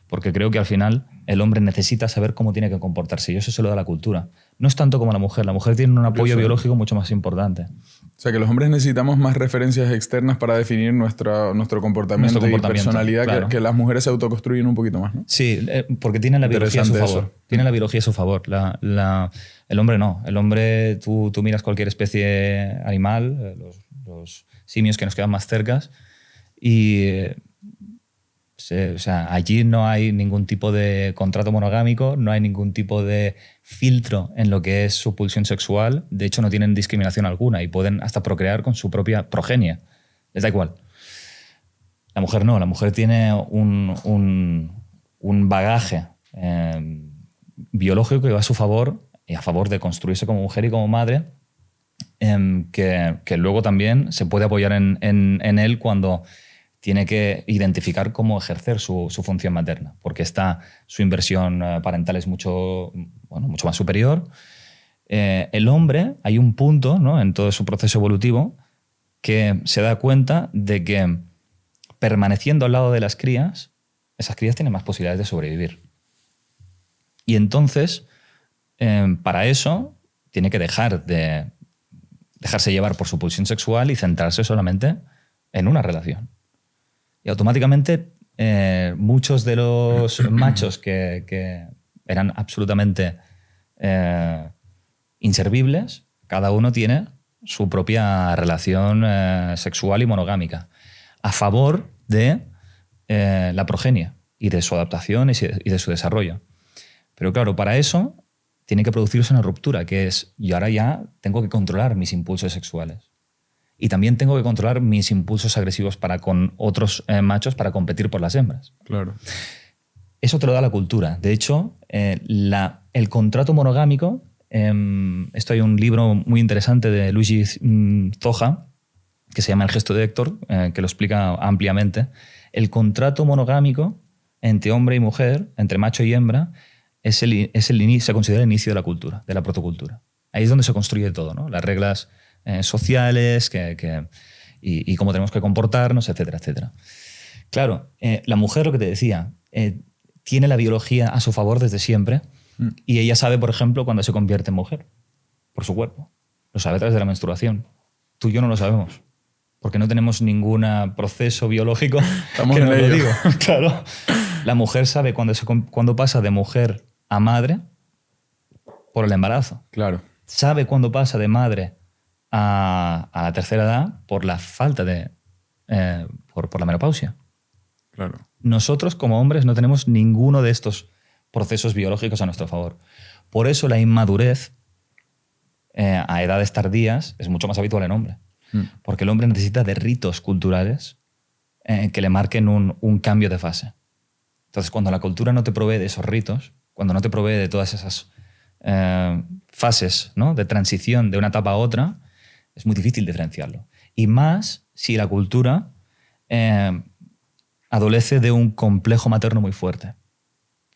Porque creo que al final el hombre necesita saber cómo tiene que comportarse y eso se lo da la cultura. No es tanto como la mujer. La mujer tiene un apoyo biológico mucho más importante. O sea, que los hombres necesitamos más referencias externas para definir nuestro comportamiento y personalidad, claro. que las mujeres se autoconstruyen un poquito más, ¿no? Sí, porque tienen la biología a su favor. Tienen la biología a su favor. El hombre no. El hombre, tú miras cualquier especie animal, los simios que nos quedan más cercas, y o sea, allí no hay ningún tipo de contrato monogámico, no hay ningún tipo de filtro en lo que es su pulsión sexual. De hecho, no tienen discriminación alguna y pueden hasta procrear con su propia progenie. Les da igual. La mujer no. La mujer tiene un bagaje biológico que va a su favor y a favor de construirse como mujer y como madre, que luego también se puede apoyar en él cuando tiene que identificar cómo ejercer su función materna, porque su inversión parental es mucho más superior. El hombre, hay un punto, ¿no?, en todo su proceso evolutivo que se da cuenta de que permaneciendo al lado de las crías, esas crías tienen más posibilidades de sobrevivir. Y entonces, para eso, tiene que dejarse llevar por su pulsión sexual y centrarse solamente en una relación. Y automáticamente muchos de los machos que eran absolutamente inservibles, cada uno tiene su propia relación sexual y monogámica, a favor de la progenie y de su adaptación y de su desarrollo. Pero claro, para eso tiene que producirse una ruptura, que es, yo ahora ya tengo que controlar mis impulsos sexuales. Y también tengo que controlar mis impulsos agresivos para con otros machos para competir por las hembras. Claro. Eso te lo da la cultura. De hecho, el contrato monogámico, esto hay un libro muy interesante de Luigi Zoja, que se llama El gesto de Héctor, que lo explica ampliamente. El contrato monogámico entre hombre y mujer, entre macho y hembra, se considera el inicio de la cultura, de la protocultura. Ahí es donde se construye todo, ¿no? Las reglas sociales y cómo tenemos que comportarnos, etcétera, etcétera. Claro, la mujer, lo que te decía, tiene la biología a su favor desde siempre y ella sabe, por ejemplo, cuando se convierte en mujer, por su cuerpo. Lo sabe a través de la menstruación. Tú y yo no lo sabemos, porque no tenemos ningún proceso biológico que nos lo diga. Claro. La mujer sabe cuando pasa de mujer a madre por el embarazo. Claro. Sabe cuando pasa de madre a la tercera edad por la falta de... por la menopausia. Claro. Nosotros, como hombres, no tenemos ninguno de estos procesos biológicos a nuestro favor. Por eso la inmadurez a edades tardías es mucho más habitual en hombre. Porque el hombre necesita de ritos culturales que le marquen un cambio de fase. Entonces, cuando la cultura no te provee de esos ritos, cuando no te provee de todas esas fases, ¿no?, de transición de una etapa a otra, es muy difícil diferenciarlo. Y más si la cultura adolece de un complejo materno muy fuerte.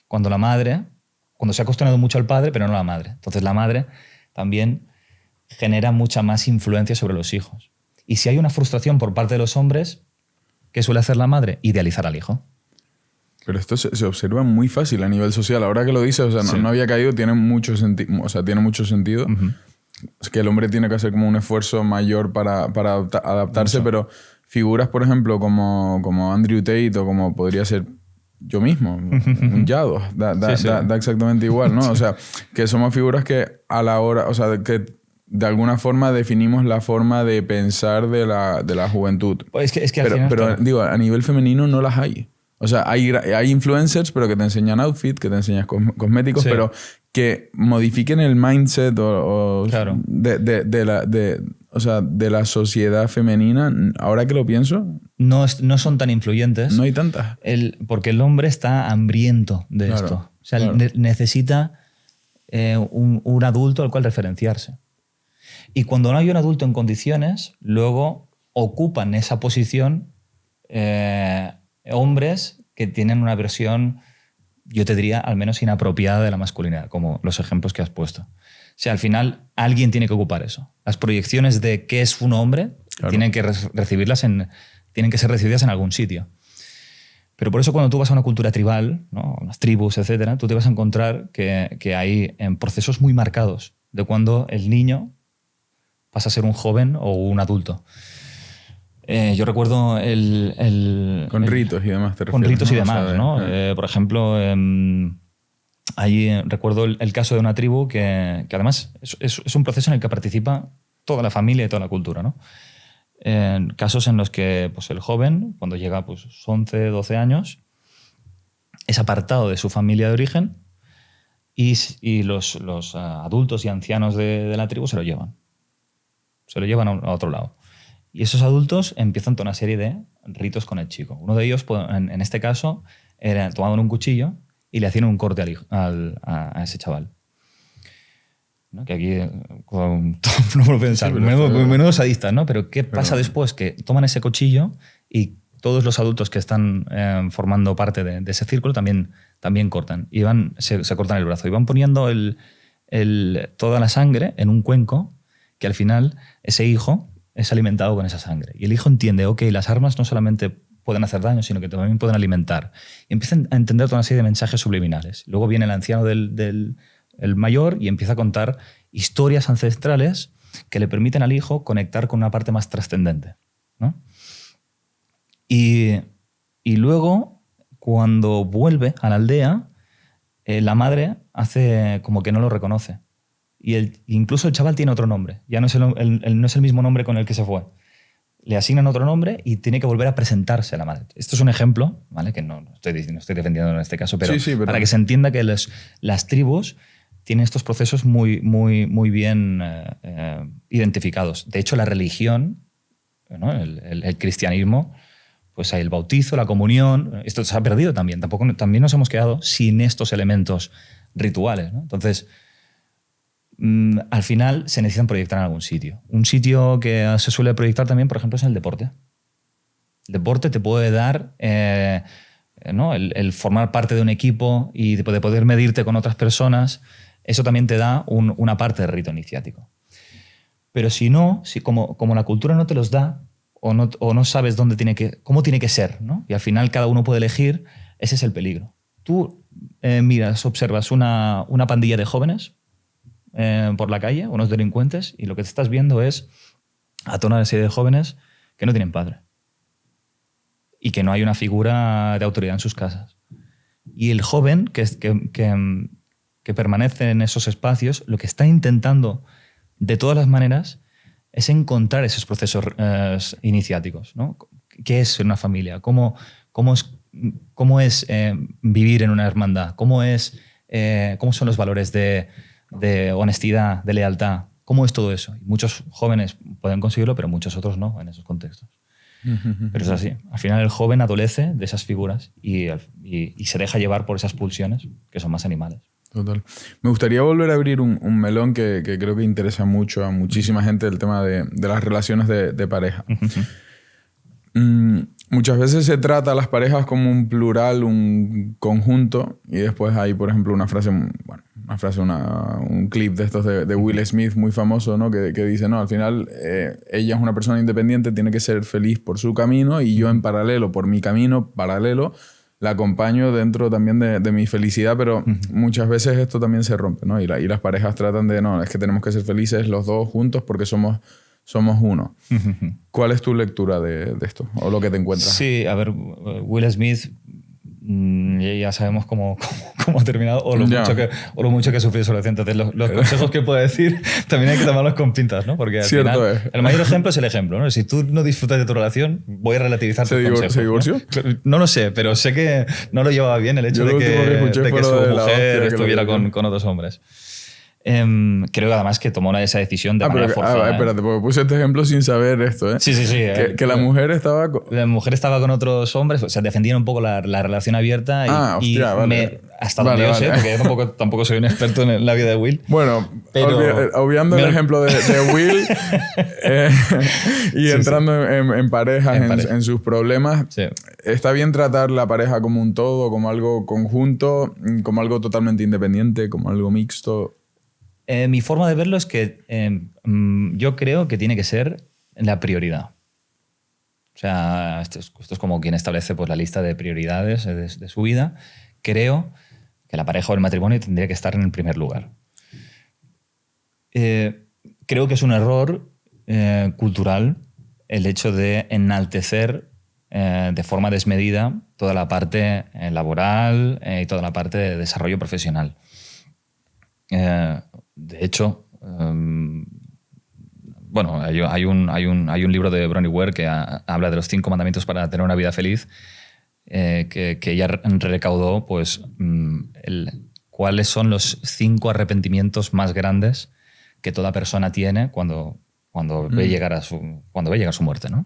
Cuando se ha cuestionado mucho al padre, pero no a la madre. Entonces la madre también genera mucha más influencia sobre los hijos. Y si hay una frustración por parte de los hombres, ¿qué suele hacer la madre? Idealizar al hijo. Pero esto se observa muy fácil a nivel social. Ahora que lo dices, o sea, Sí. no había caído, tiene mucho sentido. Uh-huh. Es que el hombre tiene que hacer como un esfuerzo mayor para adaptarse, Mucho. pero figuras, por ejemplo, como Andrew Tate o como podría ser yo mismo, un Yado, da exactamente igual, ¿no? O sea, que somos figuras que a la hora, o sea, que de alguna forma definimos la forma de pensar de la juventud. Pues es que al Pero, final, pero claro. digo, a nivel femenino no las hay. O sea, hay influencers, pero que te enseñan outfit, que te enseñan cosméticos, Sí. pero que modifiquen el mindset Claro. de la sociedad femenina. Ahora que lo pienso, No son tan influyentes. no hay tantas. Porque el hombre está hambriento de Claro, esto. O sea, claro. necesita un adulto al cual referenciarse. Y cuando no hay un adulto en condiciones, luego ocupan esa posición hombres que tienen una versión, yo te diría, al menos inapropiada de la masculinidad, como los ejemplos que has puesto. O sea, al final alguien tiene que ocupar eso. Las proyecciones de qué es un hombre Claro. tienen que tienen que ser recibidas en algún sitio. Pero por eso cuando tú vas a una cultura tribal, ¿no?, unas tribus, etcétera, tú te vas a encontrar que hay procesos muy marcados de cuando el niño pasa a ser un joven o un adulto. Yo recuerdo Con ritos y demás, te refieres, con ritos y ¿no? demás, O sea, ¿no? Por ejemplo, ahí recuerdo el caso de una tribu que además es un proceso en el que participa toda la familia y toda la cultura, ¿no? En casos en los que pues, el joven, cuando llega pues, 11, 12 años, es apartado de su familia de origen y los adultos y ancianos de la tribu se lo llevan. Se lo llevan a otro lado. Y esos adultos empiezan toda una serie de ritos con el chico. Uno de ellos, en este caso, tomaban un cuchillo y le hacían un corte a ese chaval. ¿No? Que aquí no puedo pensar, Sí, pero menudo sadistas, ¿no? Pero ¿qué pasa después? Que toman ese cuchillo y todos los adultos que están formando parte de ese círculo también cortan. Y se cortan el brazo. Y van poniendo toda la sangre en un cuenco que al final ese hijo es alimentado con esa sangre. Y el hijo entiende, ok, las armas no solamente pueden hacer daño, sino que también pueden alimentar. Y empiezan a entender toda una serie de mensajes subliminales. Luego viene el anciano el mayor y empieza a contar historias ancestrales que le permiten al hijo conectar con una parte más trascendente, ¿no? Y luego, cuando vuelve a la aldea, la madre hace como que no lo reconoce. Y incluso el chaval tiene otro nombre. Ya no es el mismo nombre con el que se fue. le asignan otro nombre y tiene que volver a presentarse a la madre. Esto es un ejemplo, ¿vale? Que no estoy defendiendo en este caso, pero, Sí, pero para que se entienda que las tribus tienen estos procesos muy, muy, muy bien identificados. De hecho, la religión, ¿no? El cristianismo, pues hay el bautizo, la comunión, esto se ha perdido también. También nos hemos quedado sin estos elementos rituales, ¿no? Entonces, al final se necesitan proyectar en algún sitio. Un sitio que se suele proyectar también, por ejemplo, es en el deporte. El deporte te puede dar ¿no? el formar parte de un equipo y de poder medirte con otras personas. Eso también te da una parte de rito iniciático. Pero si no, como la cultura no te los da o no sabes cómo tiene que ser, ¿no? Y al final cada uno puede elegir, ese es el peligro. Tú observas una pandilla de jóvenes por la calle, unos delincuentes, y lo que te estás viendo es a toda una serie de jóvenes que no tienen padre y que no hay una figura de autoridad en sus casas. Y el joven que permanece en esos espacios, lo que está intentando de todas las maneras es encontrar esos procesos iniciáticos, ¿no? ¿Qué es una familia? ¿Cómo es vivir en una hermandad? ¿Cómo son los valores de honestidad, de lealtad? ¿Cómo es todo eso? Y muchos jóvenes pueden conseguirlo, pero muchos otros no en esos contextos. Pero es así. Al final el joven adolece de esas figuras y se deja llevar por esas pulsiones que son más animales. Total. Me gustaría volver a abrir un melón que creo que interesa mucho a muchísima gente, el tema de las relaciones de pareja. Muchas veces se trata a las parejas como un plural, un conjunto, y después hay, por ejemplo, un clip de estos de Will Smith muy famoso, ¿no? que dice, no, al final ella es una persona independiente, tiene que ser feliz por su camino y yo en paralelo, por mi camino paralelo, la acompaño dentro también de mi felicidad, pero muchas veces esto también se rompe, ¿no? Y las parejas tratan de, no, es que tenemos que ser felices los dos juntos porque somos uno. ¿Cuál es tu lectura de esto o lo que te encuentras? Sí, a ver, Will Smith, ya sabemos cómo ha terminado o lo mucho que ha sufrido su relación. Entonces, los consejos que puedo decir también hay que tomarlos con pinzas, ¿no? Porque al final, el mayor ejemplo es el ejemplo, ¿no? Si tú no disfrutas de tu relación, voy a relativizar tus consejos. ¿Se divorció? No lo sé, pero sé que no lo llevaba bien el hecho de que su mujer estuviera con otros hombres. Creo que además que tomó esa decisión de manera forzada. Espérate, porque puse este ejemplo sin saber esto, ¿eh? Sí. Que la mujer estaba... La mujer estaba con otros hombres, o sea, defendían un poco la relación abierta hasta donde yo sé, porque yo tampoco soy un experto en la vida de Will. Bueno, pero obviando el ejemplo de Will y entrando en parejas, en sus problemas, está bien tratar la pareja como un todo, como algo conjunto, como algo totalmente independiente, como algo mixto. Mi forma de verlo es que yo creo que tiene que ser la prioridad. O sea, esto es como quien establece pues, la lista de prioridades de su vida. Creo que la pareja o el matrimonio tendría que estar en el primer lugar. Creo que es un error cultural el hecho de enaltecer de forma desmedida toda la parte laboral y toda la parte de desarrollo profesional. De hecho, bueno, hay un libro de Bronnie Ware que habla de los 5 mandamientos para tener una vida feliz, que ella recaudó pues, cuáles son los 5 arrepentimientos más grandes que toda persona tiene cuando ve llegar a su muerte, ¿no?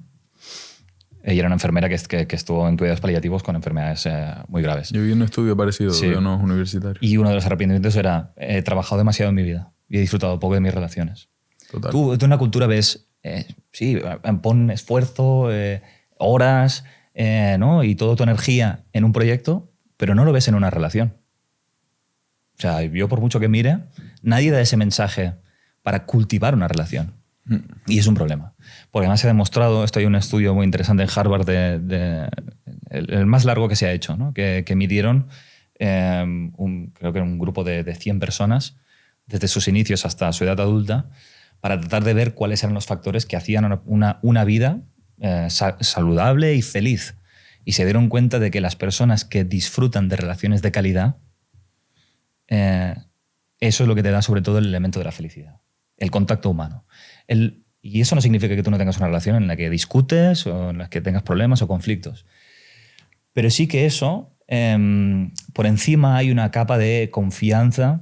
Ella era una enfermera que estuvo en cuidados paliativos con enfermedades muy graves. Yo vi un estudio parecido, yo no es universitario. Y uno de los arrepentimientos era, he trabajado demasiado en mi vida y he disfrutado poco de mis relaciones. Total. Tú en una cultura ves, pon esfuerzo, horas, ¿no? Y toda tu energía en un proyecto, pero no lo ves en una relación. O sea, yo por mucho que mire, nadie da ese mensaje para cultivar una relación. Y es un problema. Porque además se ha demostrado, esto hay un estudio muy interesante en Harvard, el más largo que se ha hecho, ¿no? que midieron, creo que un grupo de 100 personas, desde sus inicios hasta su edad adulta, para tratar de ver cuáles eran los factores que hacían una vida saludable y feliz. Y se dieron cuenta de que las personas que disfrutan de relaciones de calidad, eso es lo que te da sobre todo el elemento de la felicidad, el contacto humano. Y eso no significa que tú no tengas una relación en la que discutes o en la que tengas problemas o conflictos. Pero sí que eso, por encima hay una capa de confianza,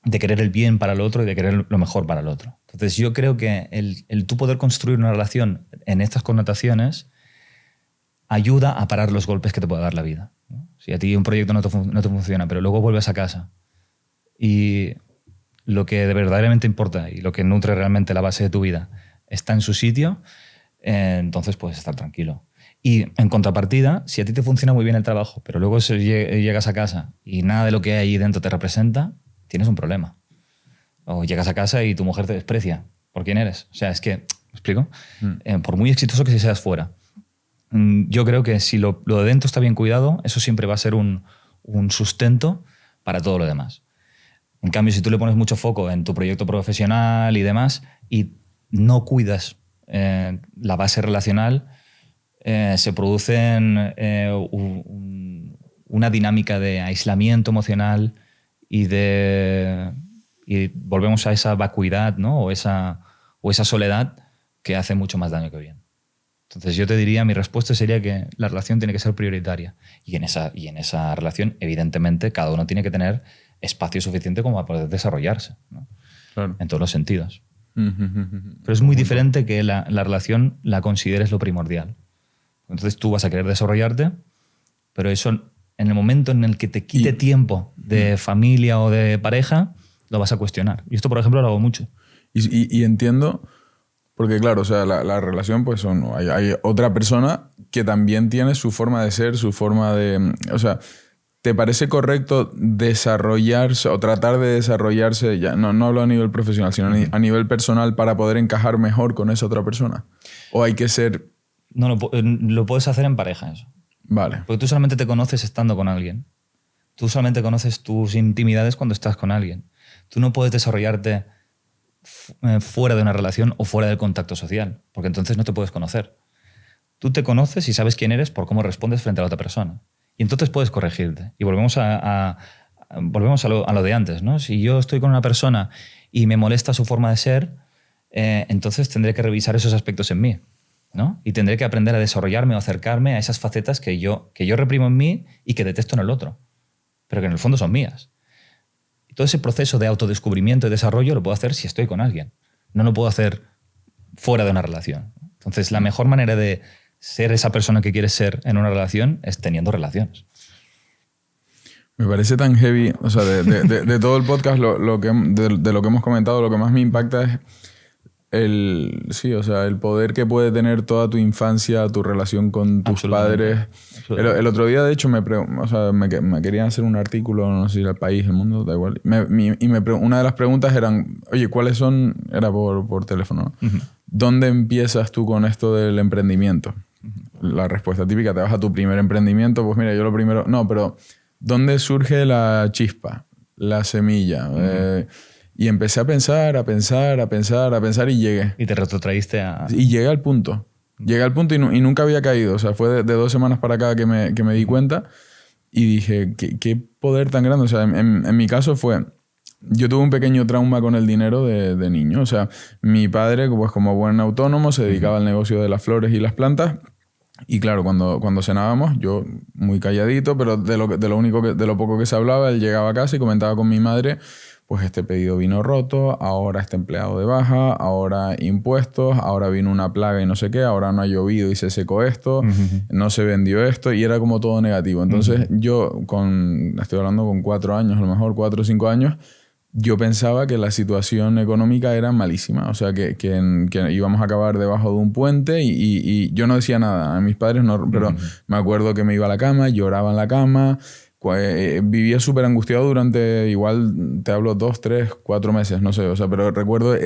de querer el bien para el otro y de querer lo mejor para el otro. Entonces yo creo que el tú poder construir una relación en estas connotaciones ayuda a parar los golpes que te puede dar la vida, ¿no? Si a ti un proyecto no te funciona, pero luego vuelves a casa y lo que verdaderamente importa y lo que nutre realmente la base de tu vida está en su sitio, entonces puedes estar tranquilo. Y en contrapartida, si a ti te funciona muy bien el trabajo, pero luego llegas a casa y nada de lo que hay ahí dentro te representa, tienes un problema. O llegas a casa y tu mujer te desprecia. ¿Por quién eres? O sea, es que, ¿me explico? Por muy exitoso que seas fuera, yo creo que si lo de dentro está bien cuidado, eso siempre va a ser un sustento para todo lo demás. En cambio, si tú le pones mucho foco en tu proyecto profesional y demás y no cuidas la base relacional, se produce una dinámica de aislamiento emocional y volvemos a esa vacuidad, ¿no? o esa soledad que hace mucho más daño que bien. Entonces yo te diría, mi respuesta sería que la relación tiene que ser prioritaria y en esa relación, evidentemente, cada uno tiene que tener espacio suficiente como para poder desarrollarse, ¿no? Claro. En todos los sentidos. Pero es muy diferente que la relación la consideres lo primordial. Entonces tú vas a querer desarrollarte, pero eso en el momento en el que te quite tiempo de familia o de pareja, lo vas a cuestionar. Y esto, por ejemplo, lo hago mucho. Y entiendo, porque claro, o sea, la relación, pues hay otra persona que también tiene su forma de ser, su forma de... O sea, ¿te parece correcto desarrollarse o tratar de desarrollarse, ya no hablo a nivel profesional, sino a nivel personal para poder encajar mejor con esa otra persona? ¿O hay que ser...? No, lo puedes hacer en pareja eso. Vale. Porque tú solamente te conoces estando con alguien. Tú solamente conoces tus intimidades cuando estás con alguien. Tú no puedes desarrollarte fuera de una relación o fuera del contacto social, porque entonces no te puedes conocer. Tú te conoces y sabes quién eres por cómo respondes frente a la otra persona. Y entonces puedes corregirte. Y volvemos a lo de antes, ¿no? Si yo estoy con una persona y me molesta su forma de ser, entonces tendré que revisar esos aspectos en mí, ¿no? Y tendré que aprender a desarrollarme o acercarme a esas facetas que yo reprimo en mí y que detesto en el otro, pero que en el fondo son mías. Y todo ese proceso de autodescubrimiento y desarrollo lo puedo hacer si estoy con alguien. No lo puedo hacer fuera de una relación. Entonces, la mejor manera de ser esa persona que quieres ser en una relación es teniendo relaciones. Me parece tan heavy, o sea, de todo el podcast, de lo que hemos comentado, lo que más me impacta es el poder que puede tener toda tu infancia, tu relación con tus padres. El otro día, de hecho, me querían hacer un artículo, no sé si era El País, El Mundo, da igual. Una de las preguntas eran, oye, ¿cuáles son? Era por teléfono, ¿no? Uh-huh. ¿Dónde empiezas tú con esto del emprendimiento? Uh-huh. La respuesta típica, te vas a tu primer emprendimiento, pues mira, yo lo primero... No, pero ¿dónde surge la chispa, la semilla? Uh-huh. Y empecé a pensar y llegué. Y te retrotraíste a... Y llegué al punto. Llegué al punto y nunca había caído. O sea, fue de 2 semanas para acá que me di cuenta y dije, ¿qué poder tan grande? O sea, en mi caso fue... Yo tuve un pequeño trauma con el dinero de niño. O sea, mi padre, pues como buen autónomo, se dedicaba al negocio de las flores y las plantas. Y claro, cuando cenábamos, yo muy calladito, pero de lo poco que se hablaba, él llegaba a casa y comentaba con mi madre... Pues este pedido vino roto, ahora este empleado de baja, ahora impuestos, ahora vino una plaga y no sé qué, ahora no ha llovido y se secó esto, no se vendió esto, y era como todo negativo. Entonces yo, estoy hablando con 4 años, a lo mejor 4 o 5 años, yo pensaba que la situación económica era malísima, o sea, que íbamos a acabar debajo de un puente y yo no decía nada a mis padres, no, pero me acuerdo que me iba a la cama, lloraba en la cama. Vivía súper angustiado durante, igual te hablo 2, 3, 4 meses, no sé, o sea, pero recuerdo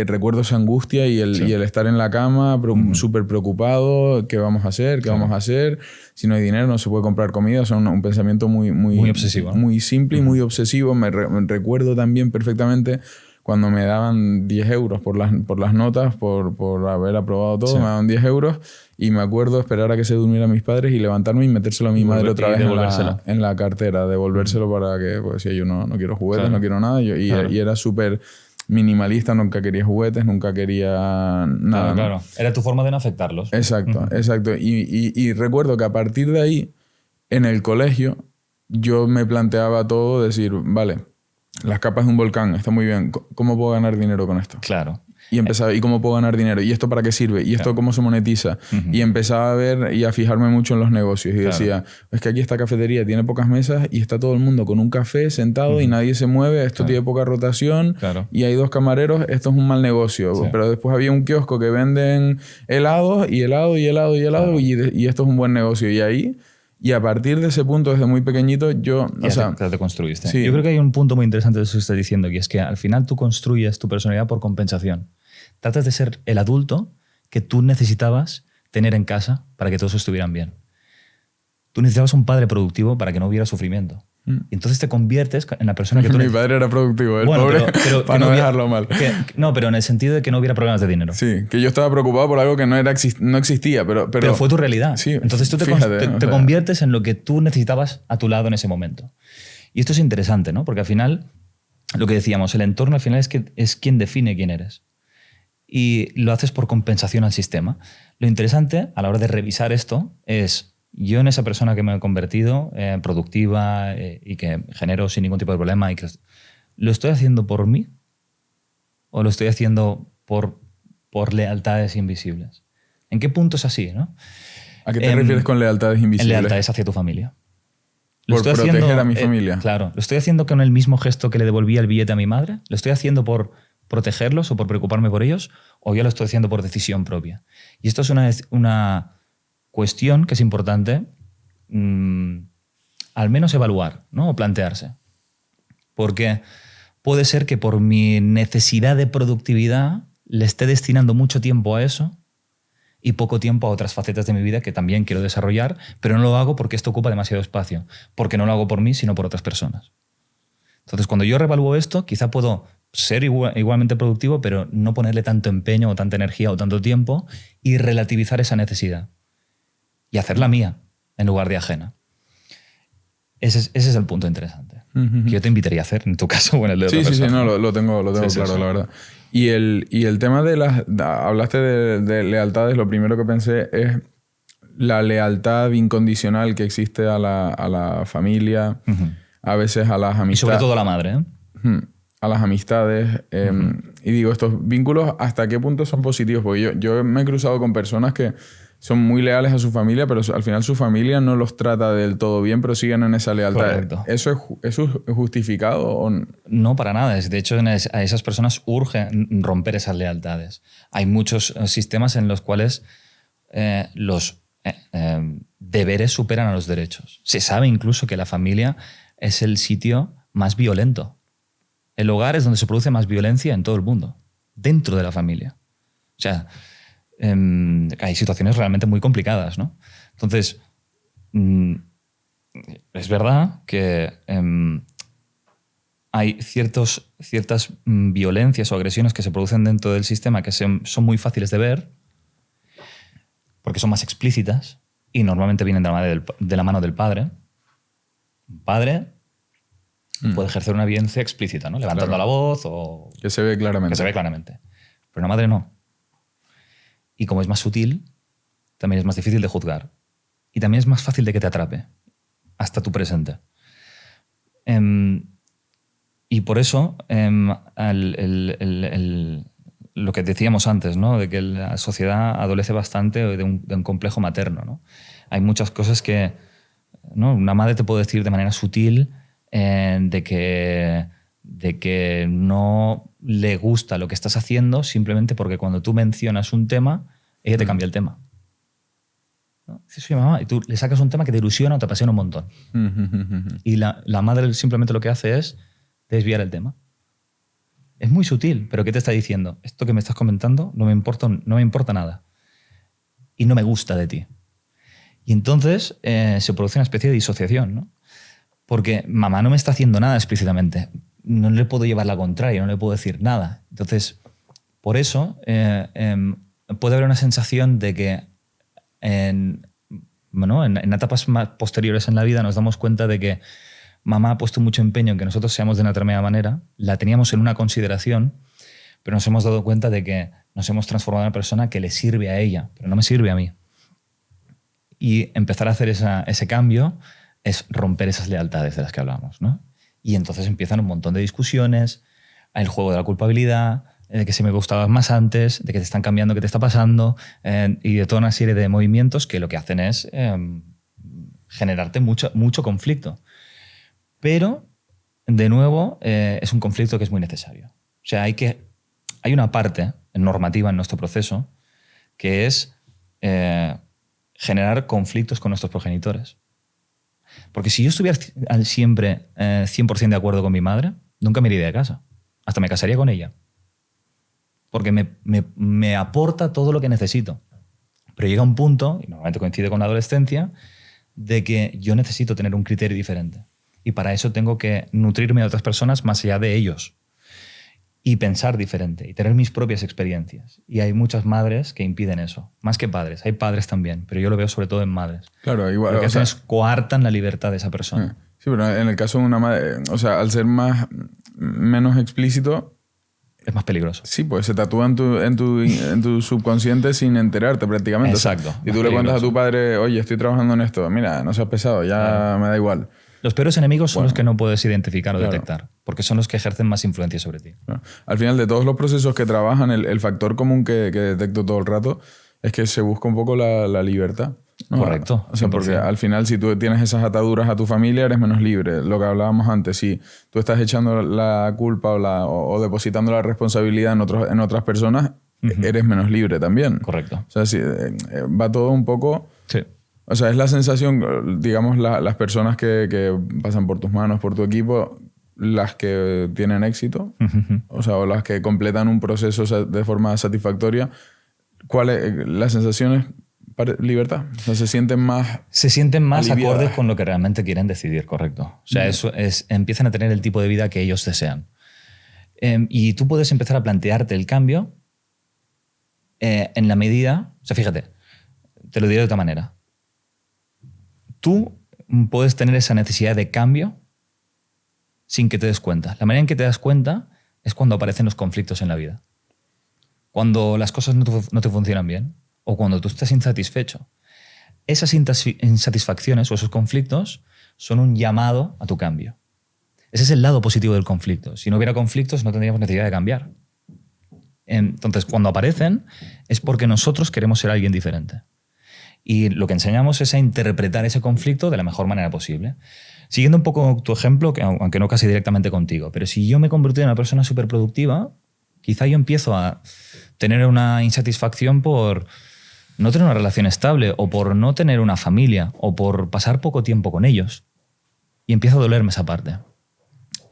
esa angustia y el estar en la cama súper preocupado, ¿qué vamos a hacer? ¿Qué vamos a hacer? Si no hay dinero no se puede comprar comida, o sea, un pensamiento muy obsesivo, ¿no? Muy simple y muy obsesivo. Me recuerdo también perfectamente cuando me daban 10 euros por las notas, por haber aprobado todo, me daban 10 euros. Y me acuerdo esperar a que se durmieran mis padres y levantarme y metérselo a mi madre otra vez en la cartera, devolvérselo para que, pues si yo no quiero juguetes, no quiero nada. Y era súper... minimalista, nunca quería juguetes, nunca quería nada. Claro. Era tu forma de no afectarlos. Exacto, exacto. Y recuerdo que a partir de ahí, en el colegio, yo me planteaba todo, decir, vale, las capas de un volcán, está muy bien, ¿cómo puedo ganar dinero con esto? Claro. Y empezaba, ¿y cómo puedo ganar dinero? ¿Y esto para qué sirve? ¿Y esto cómo se monetiza? Y empezaba a ver y a fijarme mucho en los negocios. Y decía, es que aquí esta cafetería tiene pocas mesas y está todo el mundo con un café sentado y nadie se mueve. Esto tiene poca rotación y hay 2 camareros. Esto es un mal negocio. Sí. Pero después había un kiosco que venden helados y helado y helado y helado y esto es un buen negocio. Y ahí... Y a partir de ese punto, desde muy pequeñito, yo... te construiste. Sí. Yo creo que hay un punto muy interesante de eso que estás diciendo, que es que al final tú construyes tu personalidad por compensación. Tratas de ser el adulto que tú necesitabas tener en casa para que todos estuvieran bien. Tú necesitabas un padre productivo para que no hubiera sufrimiento. Y entonces te conviertes en la persona que tú... Mi padre era productivo, el pobre, pero para no dejarlo mal. No, pero en el sentido de que no hubiera problemas de dinero. Sí, que yo estaba preocupado por algo que no existía, pero fue tu realidad. Sí, entonces tú te conviertes en lo que tú necesitabas a tu lado en ese momento. Y esto es interesante, ¿no? Porque al final, lo que decíamos, el entorno al final es quien define quién eres. Y lo haces por compensación al sistema. Lo interesante a la hora de revisar esto es... Yo en esa persona que me he convertido, productiva y que genero sin ningún tipo de problema, ¿lo estoy haciendo por mí o lo estoy haciendo por lealtades invisibles? ¿En qué punto es así, no? ¿A qué te refieres con lealtades invisibles? Lealtades hacia tu familia. ¿Por proteger a mi familia? Claro. ¿Lo estoy haciendo con el mismo gesto que le devolvía el billete a mi madre? ¿Lo estoy haciendo por protegerlos o por preocuparme por ellos? ¿O yo lo estoy haciendo por decisión propia? Y esto es una cuestión que es importante al menos evaluar, ¿no? O plantearse. Porque puede ser que por mi necesidad de productividad le esté destinando mucho tiempo a eso y poco tiempo a otras facetas de mi vida que también quiero desarrollar, pero no lo hago porque esto ocupa demasiado espacio, porque no lo hago por mí, sino por otras personas. Entonces, cuando yo reevalúo esto, quizá puedo ser igualmente productivo, pero no ponerle tanto empeño o tanta energía o tanto tiempo y relativizar esa necesidad. Y hacerla mía en lugar de ajena. Ese es el punto interesante. Que yo te invitaría a hacer, en tu caso o en el de otra persona. Sí, no, lo tengo claro, la verdad. Y el tema de hablaste de lealtades, lo primero que pensé es la lealtad incondicional que existe a la familia, a veces a las amistades. Y sobre todo a la madre, ¿eh? A las amistades. Y digo, estos vínculos, ¿hasta qué punto son positivos? Porque yo me he cruzado con personas que son muy leales a su familia, pero al final su familia no los trata del todo bien, pero siguen en esa lealtad. Correcto. ¿Eso es justificado o no? No, para nada. De hecho, a esas personas urge romper esas lealtades. Hay muchos sistemas en los cuales los deberes superan a los derechos. Se sabe incluso que la familia es el sitio más violento. El hogar es donde se produce más violencia en todo el mundo, dentro de la familia. O sea... hay situaciones realmente muy complicadas, ¿no? Entonces, es verdad que hay ciertas violencias o agresiones que se producen dentro del sistema que son muy fáciles de ver porque son más explícitas y normalmente vienen de la mano del padre. Un padre puede ejercer una violencia explícita, ¿no? Levantando la voz o... Que se ve claramente. Pero una madre no. Y como es más sutil, también es más difícil de juzgar. Y también es más fácil de que te atrape hasta tu presente. Y por eso, lo que decíamos antes, ¿no? De que la sociedad adolece bastante de un complejo materno, ¿no? Hay muchas cosas que, ¿no? Una madre te puede decir de manera sutil de que no le gusta lo que estás haciendo simplemente porque cuando tú mencionas un tema, ella te cambia el tema. ¿No? Dices, oye, mamá, y tú le sacas un tema que te ilusiona o te apasiona un montón. Y la madre simplemente lo que hace es desviar el tema. Es muy sutil, pero ¿qué te está diciendo? Esto que me estás comentando no me importa nada. Y no me gusta de ti. Y entonces se produce una especie de disociación, ¿no? Porque mamá no me está haciendo nada explícitamente. No le puedo llevar la contraria, no le puedo decir nada. Entonces, por eso puede haber una sensación de que en etapas más posteriores en la vida nos damos cuenta de que mamá ha puesto mucho empeño en que nosotros seamos de una determinada manera, la teníamos en una consideración, pero nos hemos dado cuenta de que nos hemos transformado en una persona que le sirve a ella, pero no me sirve a mí. Y empezar a hacer ese cambio es romper esas lealtades de las que hablamos, ¿no? Y entonces empiezan un montón de discusiones, el juego de la culpabilidad, de que si me gustabas más antes, de que te están cambiando, qué te está pasando, y de toda una serie de movimientos que lo que hacen es generarte mucho conflicto. Pero, de nuevo, es un conflicto que es muy necesario. O sea, hay una parte normativa en nuestro proceso que es generar conflictos con nuestros progenitores. Porque si yo estuviera siempre 100% de acuerdo con mi madre, nunca me iría de casa. Hasta me casaría con ella. Porque me aporta todo lo que necesito. Pero llega un punto, y normalmente coincide con la adolescencia, de que yo necesito tener un criterio diferente. Y para eso tengo que nutrirme de otras personas más allá de ellos. Y pensar diferente, y tener mis propias experiencias. Y hay muchas madres que impiden eso. Más que padres, hay padres también, pero yo lo veo sobre todo en madres. Claro, igual. Lo que hacen es coartan la libertad de esa persona. Sí, pero en el caso de una madre, o sea, al ser menos explícito... Es más peligroso. Sí, pues se tatúa en tu subconsciente sin enterarte prácticamente. Exacto. Y tú le cuentas a tu padre, oye, estoy trabajando en esto. Mira, no seas pesado, ya me da igual. Los peores enemigos son los que no puedes identificar o detectar, porque son los que ejercen más influencia sobre ti. Claro. Al final, de todos los procesos que trabajan, el factor común que detecto todo el rato es que se busca un poco la libertad, ¿no? Correcto. O sea, porque al final, si tú tienes esas ataduras a tu familia, eres menos libre. Lo que hablábamos antes, si tú estás echando la culpa o depositando la responsabilidad en otras personas, eres menos libre también. Correcto. O sea, va todo un poco... Sí. O sea, es la sensación, digamos, las personas que pasan por tus manos, por tu equipo, las que tienen éxito, o sea, o las que completan un proceso de forma satisfactoria. ¿Cuál es la sensación? Es libertad. O sea, se sienten más aliviadas. Acordes con lo que realmente quieren decidir, correcto. O sea, empiezan a tener el tipo de vida que ellos desean. Y tú puedes empezar a plantearte el cambio en la medida... O sea, fíjate, te lo diré de otra manera. Tú puedes tener esa necesidad de cambio sin que te des cuenta. La manera en que te das cuenta es cuando aparecen los conflictos en la vida. Cuando las cosas no te funcionan bien o cuando tú estás insatisfecho. Esas insatisfacciones o esos conflictos son un llamado a tu cambio. Ese es el lado positivo del conflicto. Si no hubiera conflictos, no tendríamos necesidad de cambiar. Entonces, cuando aparecen, es porque nosotros queremos ser alguien diferente. Y lo que enseñamos es a interpretar ese conflicto de la mejor manera posible. Siguiendo un poco tu ejemplo, aunque no casi directamente contigo, pero si yo me convertí en una persona súper productiva, quizá yo empiezo a tener una insatisfacción por no tener una relación estable o por no tener una familia o por pasar poco tiempo con ellos. Y empieza a dolerme esa parte.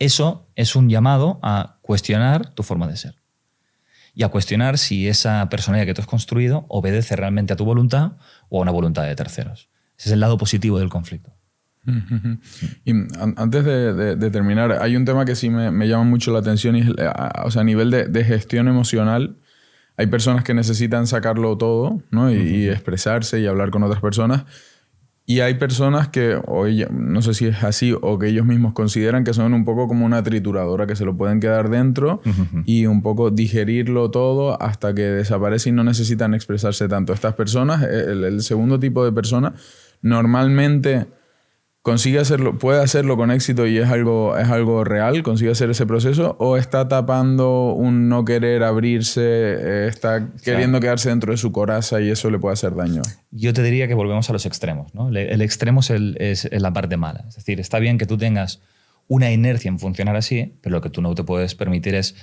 Eso es un llamado a cuestionar tu forma de ser. Y a cuestionar si esa personalidad que tú has construido obedece realmente a tu voluntad o a una voluntad de terceros. Ese es el lado positivo del conflicto. Y antes de terminar, hay un tema que sí me llama mucho la atención y es, o sea, a nivel de gestión emocional, hay personas que necesitan sacarlo todo, ¿no? Y expresarse y hablar con otras personas. Y hay personas que, no sé si es así, o que ellos mismos consideran que son un poco como una trituradora, que se lo pueden quedar dentro y un poco digerirlo todo hasta que desaparece y no necesitan expresarse tanto. Estas personas, el segundo tipo de persona, normalmente puede hacerlo con éxito y es algo real, consigue hacer ese proceso, o está tapando un no querer abrirse, está queriendo quedarse dentro de su coraza y eso le puede hacer daño. Yo te diría que volvemos a los extremos, ¿no? El extremo es la parte mala. Es decir, está bien que tú tengas una inercia en funcionar así, pero lo que tú no te puedes permitir es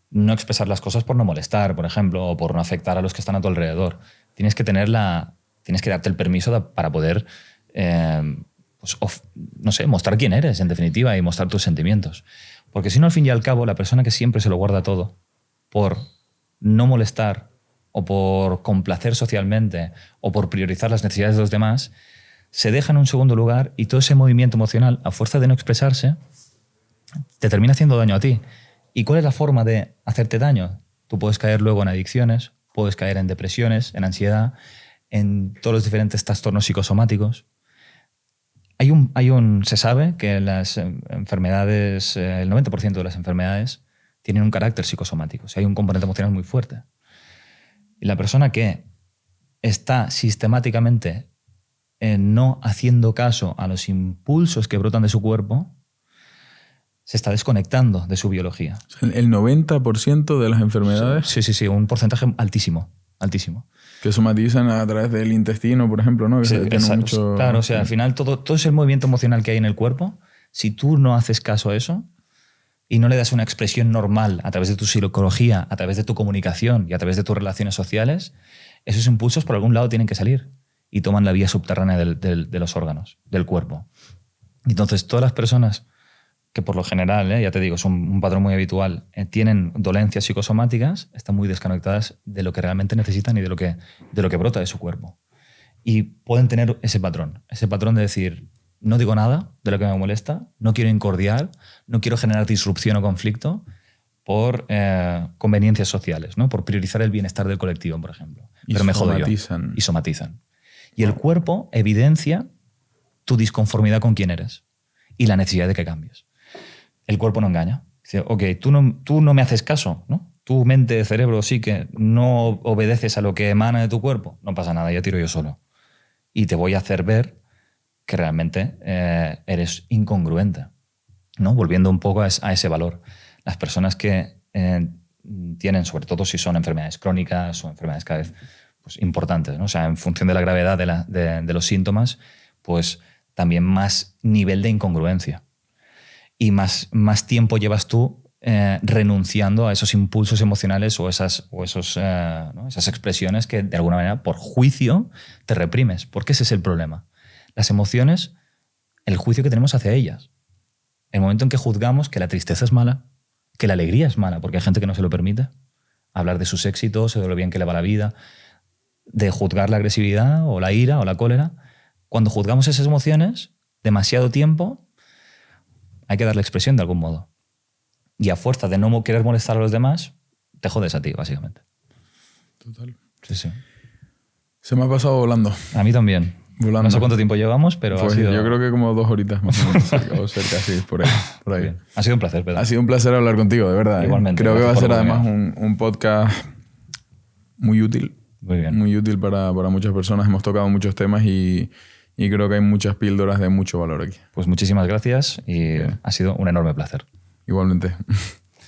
no expresar las cosas por no molestar, por ejemplo, o por no afectar a los que están a tu alrededor. Tienes que darte el permiso para poder... no sé, mostrar quién eres, en definitiva, y mostrar tus sentimientos. Porque si no, al fin y al cabo, la persona que siempre se lo guarda todo por no molestar o por complacer socialmente o por priorizar las necesidades de los demás, se deja en un segundo lugar y todo ese movimiento emocional, a fuerza de no expresarse, te termina haciendo daño a ti. ¿Y cuál es la forma de hacerte daño? Tú puedes caer luego en adicciones, puedes caer en depresiones, en ansiedad, en todos los diferentes trastornos psicosomáticos. Se sabe que las enfermedades, el 90% de las enfermedades tienen un carácter psicosomático. O sea, hay un componente emocional muy fuerte. Y la persona que está sistemáticamente no haciendo caso a los impulsos que brotan de su cuerpo, se está desconectando de su biología. El 90% de las enfermedades... Sí, un porcentaje altísimo, altísimo. Que somatizan a través del intestino, por ejemplo, ¿no? Que Sí, tiene mucho... Claro, o sea, al final todo ese movimiento emocional que hay en el cuerpo, si tú no haces caso a eso y no le das una expresión normal a través de tu psicología, a través de tu comunicación y a través de tus relaciones sociales, esos impulsos por algún lado tienen que salir y toman la vía subterránea de los órganos, del cuerpo. Entonces, todas las personas que por lo general, ya te digo, son un patrón muy habitual, tienen dolencias psicosomáticas, están muy desconectadas de lo que realmente necesitan y de lo que brota de su cuerpo. Y pueden tener ese patrón de decir, no digo nada de lo que me molesta, no quiero incordiar, no quiero generar disrupción o conflicto por conveniencias sociales, ¿no? Por priorizar el bienestar del colectivo, por ejemplo. Pero me jodo yo. Y somatizan. Y el cuerpo evidencia tu disconformidad con quién eres y la necesidad de que cambies. El cuerpo no engaña. Dice, ok, tú no me haces caso, ¿no? Tu mente, cerebro, sí que no obedeces a lo que emana de tu cuerpo. No pasa nada, ya tiro yo solo. Y te voy a hacer ver que realmente eres incongruente, ¿no? Volviendo un poco a ese valor. Las personas que tienen, sobre todo si son enfermedades crónicas o enfermedades cada vez pues, importantes, ¿no? O sea, en función de la gravedad de los síntomas, pues también más nivel de incongruencia. Y más tiempo llevas tú renunciando a esos impulsos emocionales o esas expresiones que de alguna manera por juicio te reprimes. Porque ese es el problema. Las emociones, el juicio que tenemos hacia ellas. El momento en que juzgamos que la tristeza es mala, que la alegría es mala, porque hay gente que no se lo permite, hablar de sus éxitos o de lo bien que le va la vida, de juzgar la agresividad o la ira o la cólera. Cuando juzgamos esas emociones, demasiado tiempo, hay que darle expresión de algún modo. Y a fuerza de no querer molestar a los demás, te jodes a ti, básicamente. Total. Sí. Se me ha pasado volando. A mí también. Volando. No sé cuánto tiempo llevamos, pero pues ha sido... yo creo que como 2 horitas más o menos. cerca, sí, por ahí. Bien. Ha sido un placer, Pedro. Ha sido un placer hablar contigo, de verdad. Igualmente. Creo que va a ser además un podcast muy útil. Muy bien. Muy útil para muchas personas. Hemos tocado muchos temas y creo que hay muchas píldoras de mucho valor aquí. Pues muchísimas gracias y ha sido un enorme placer. Igualmente.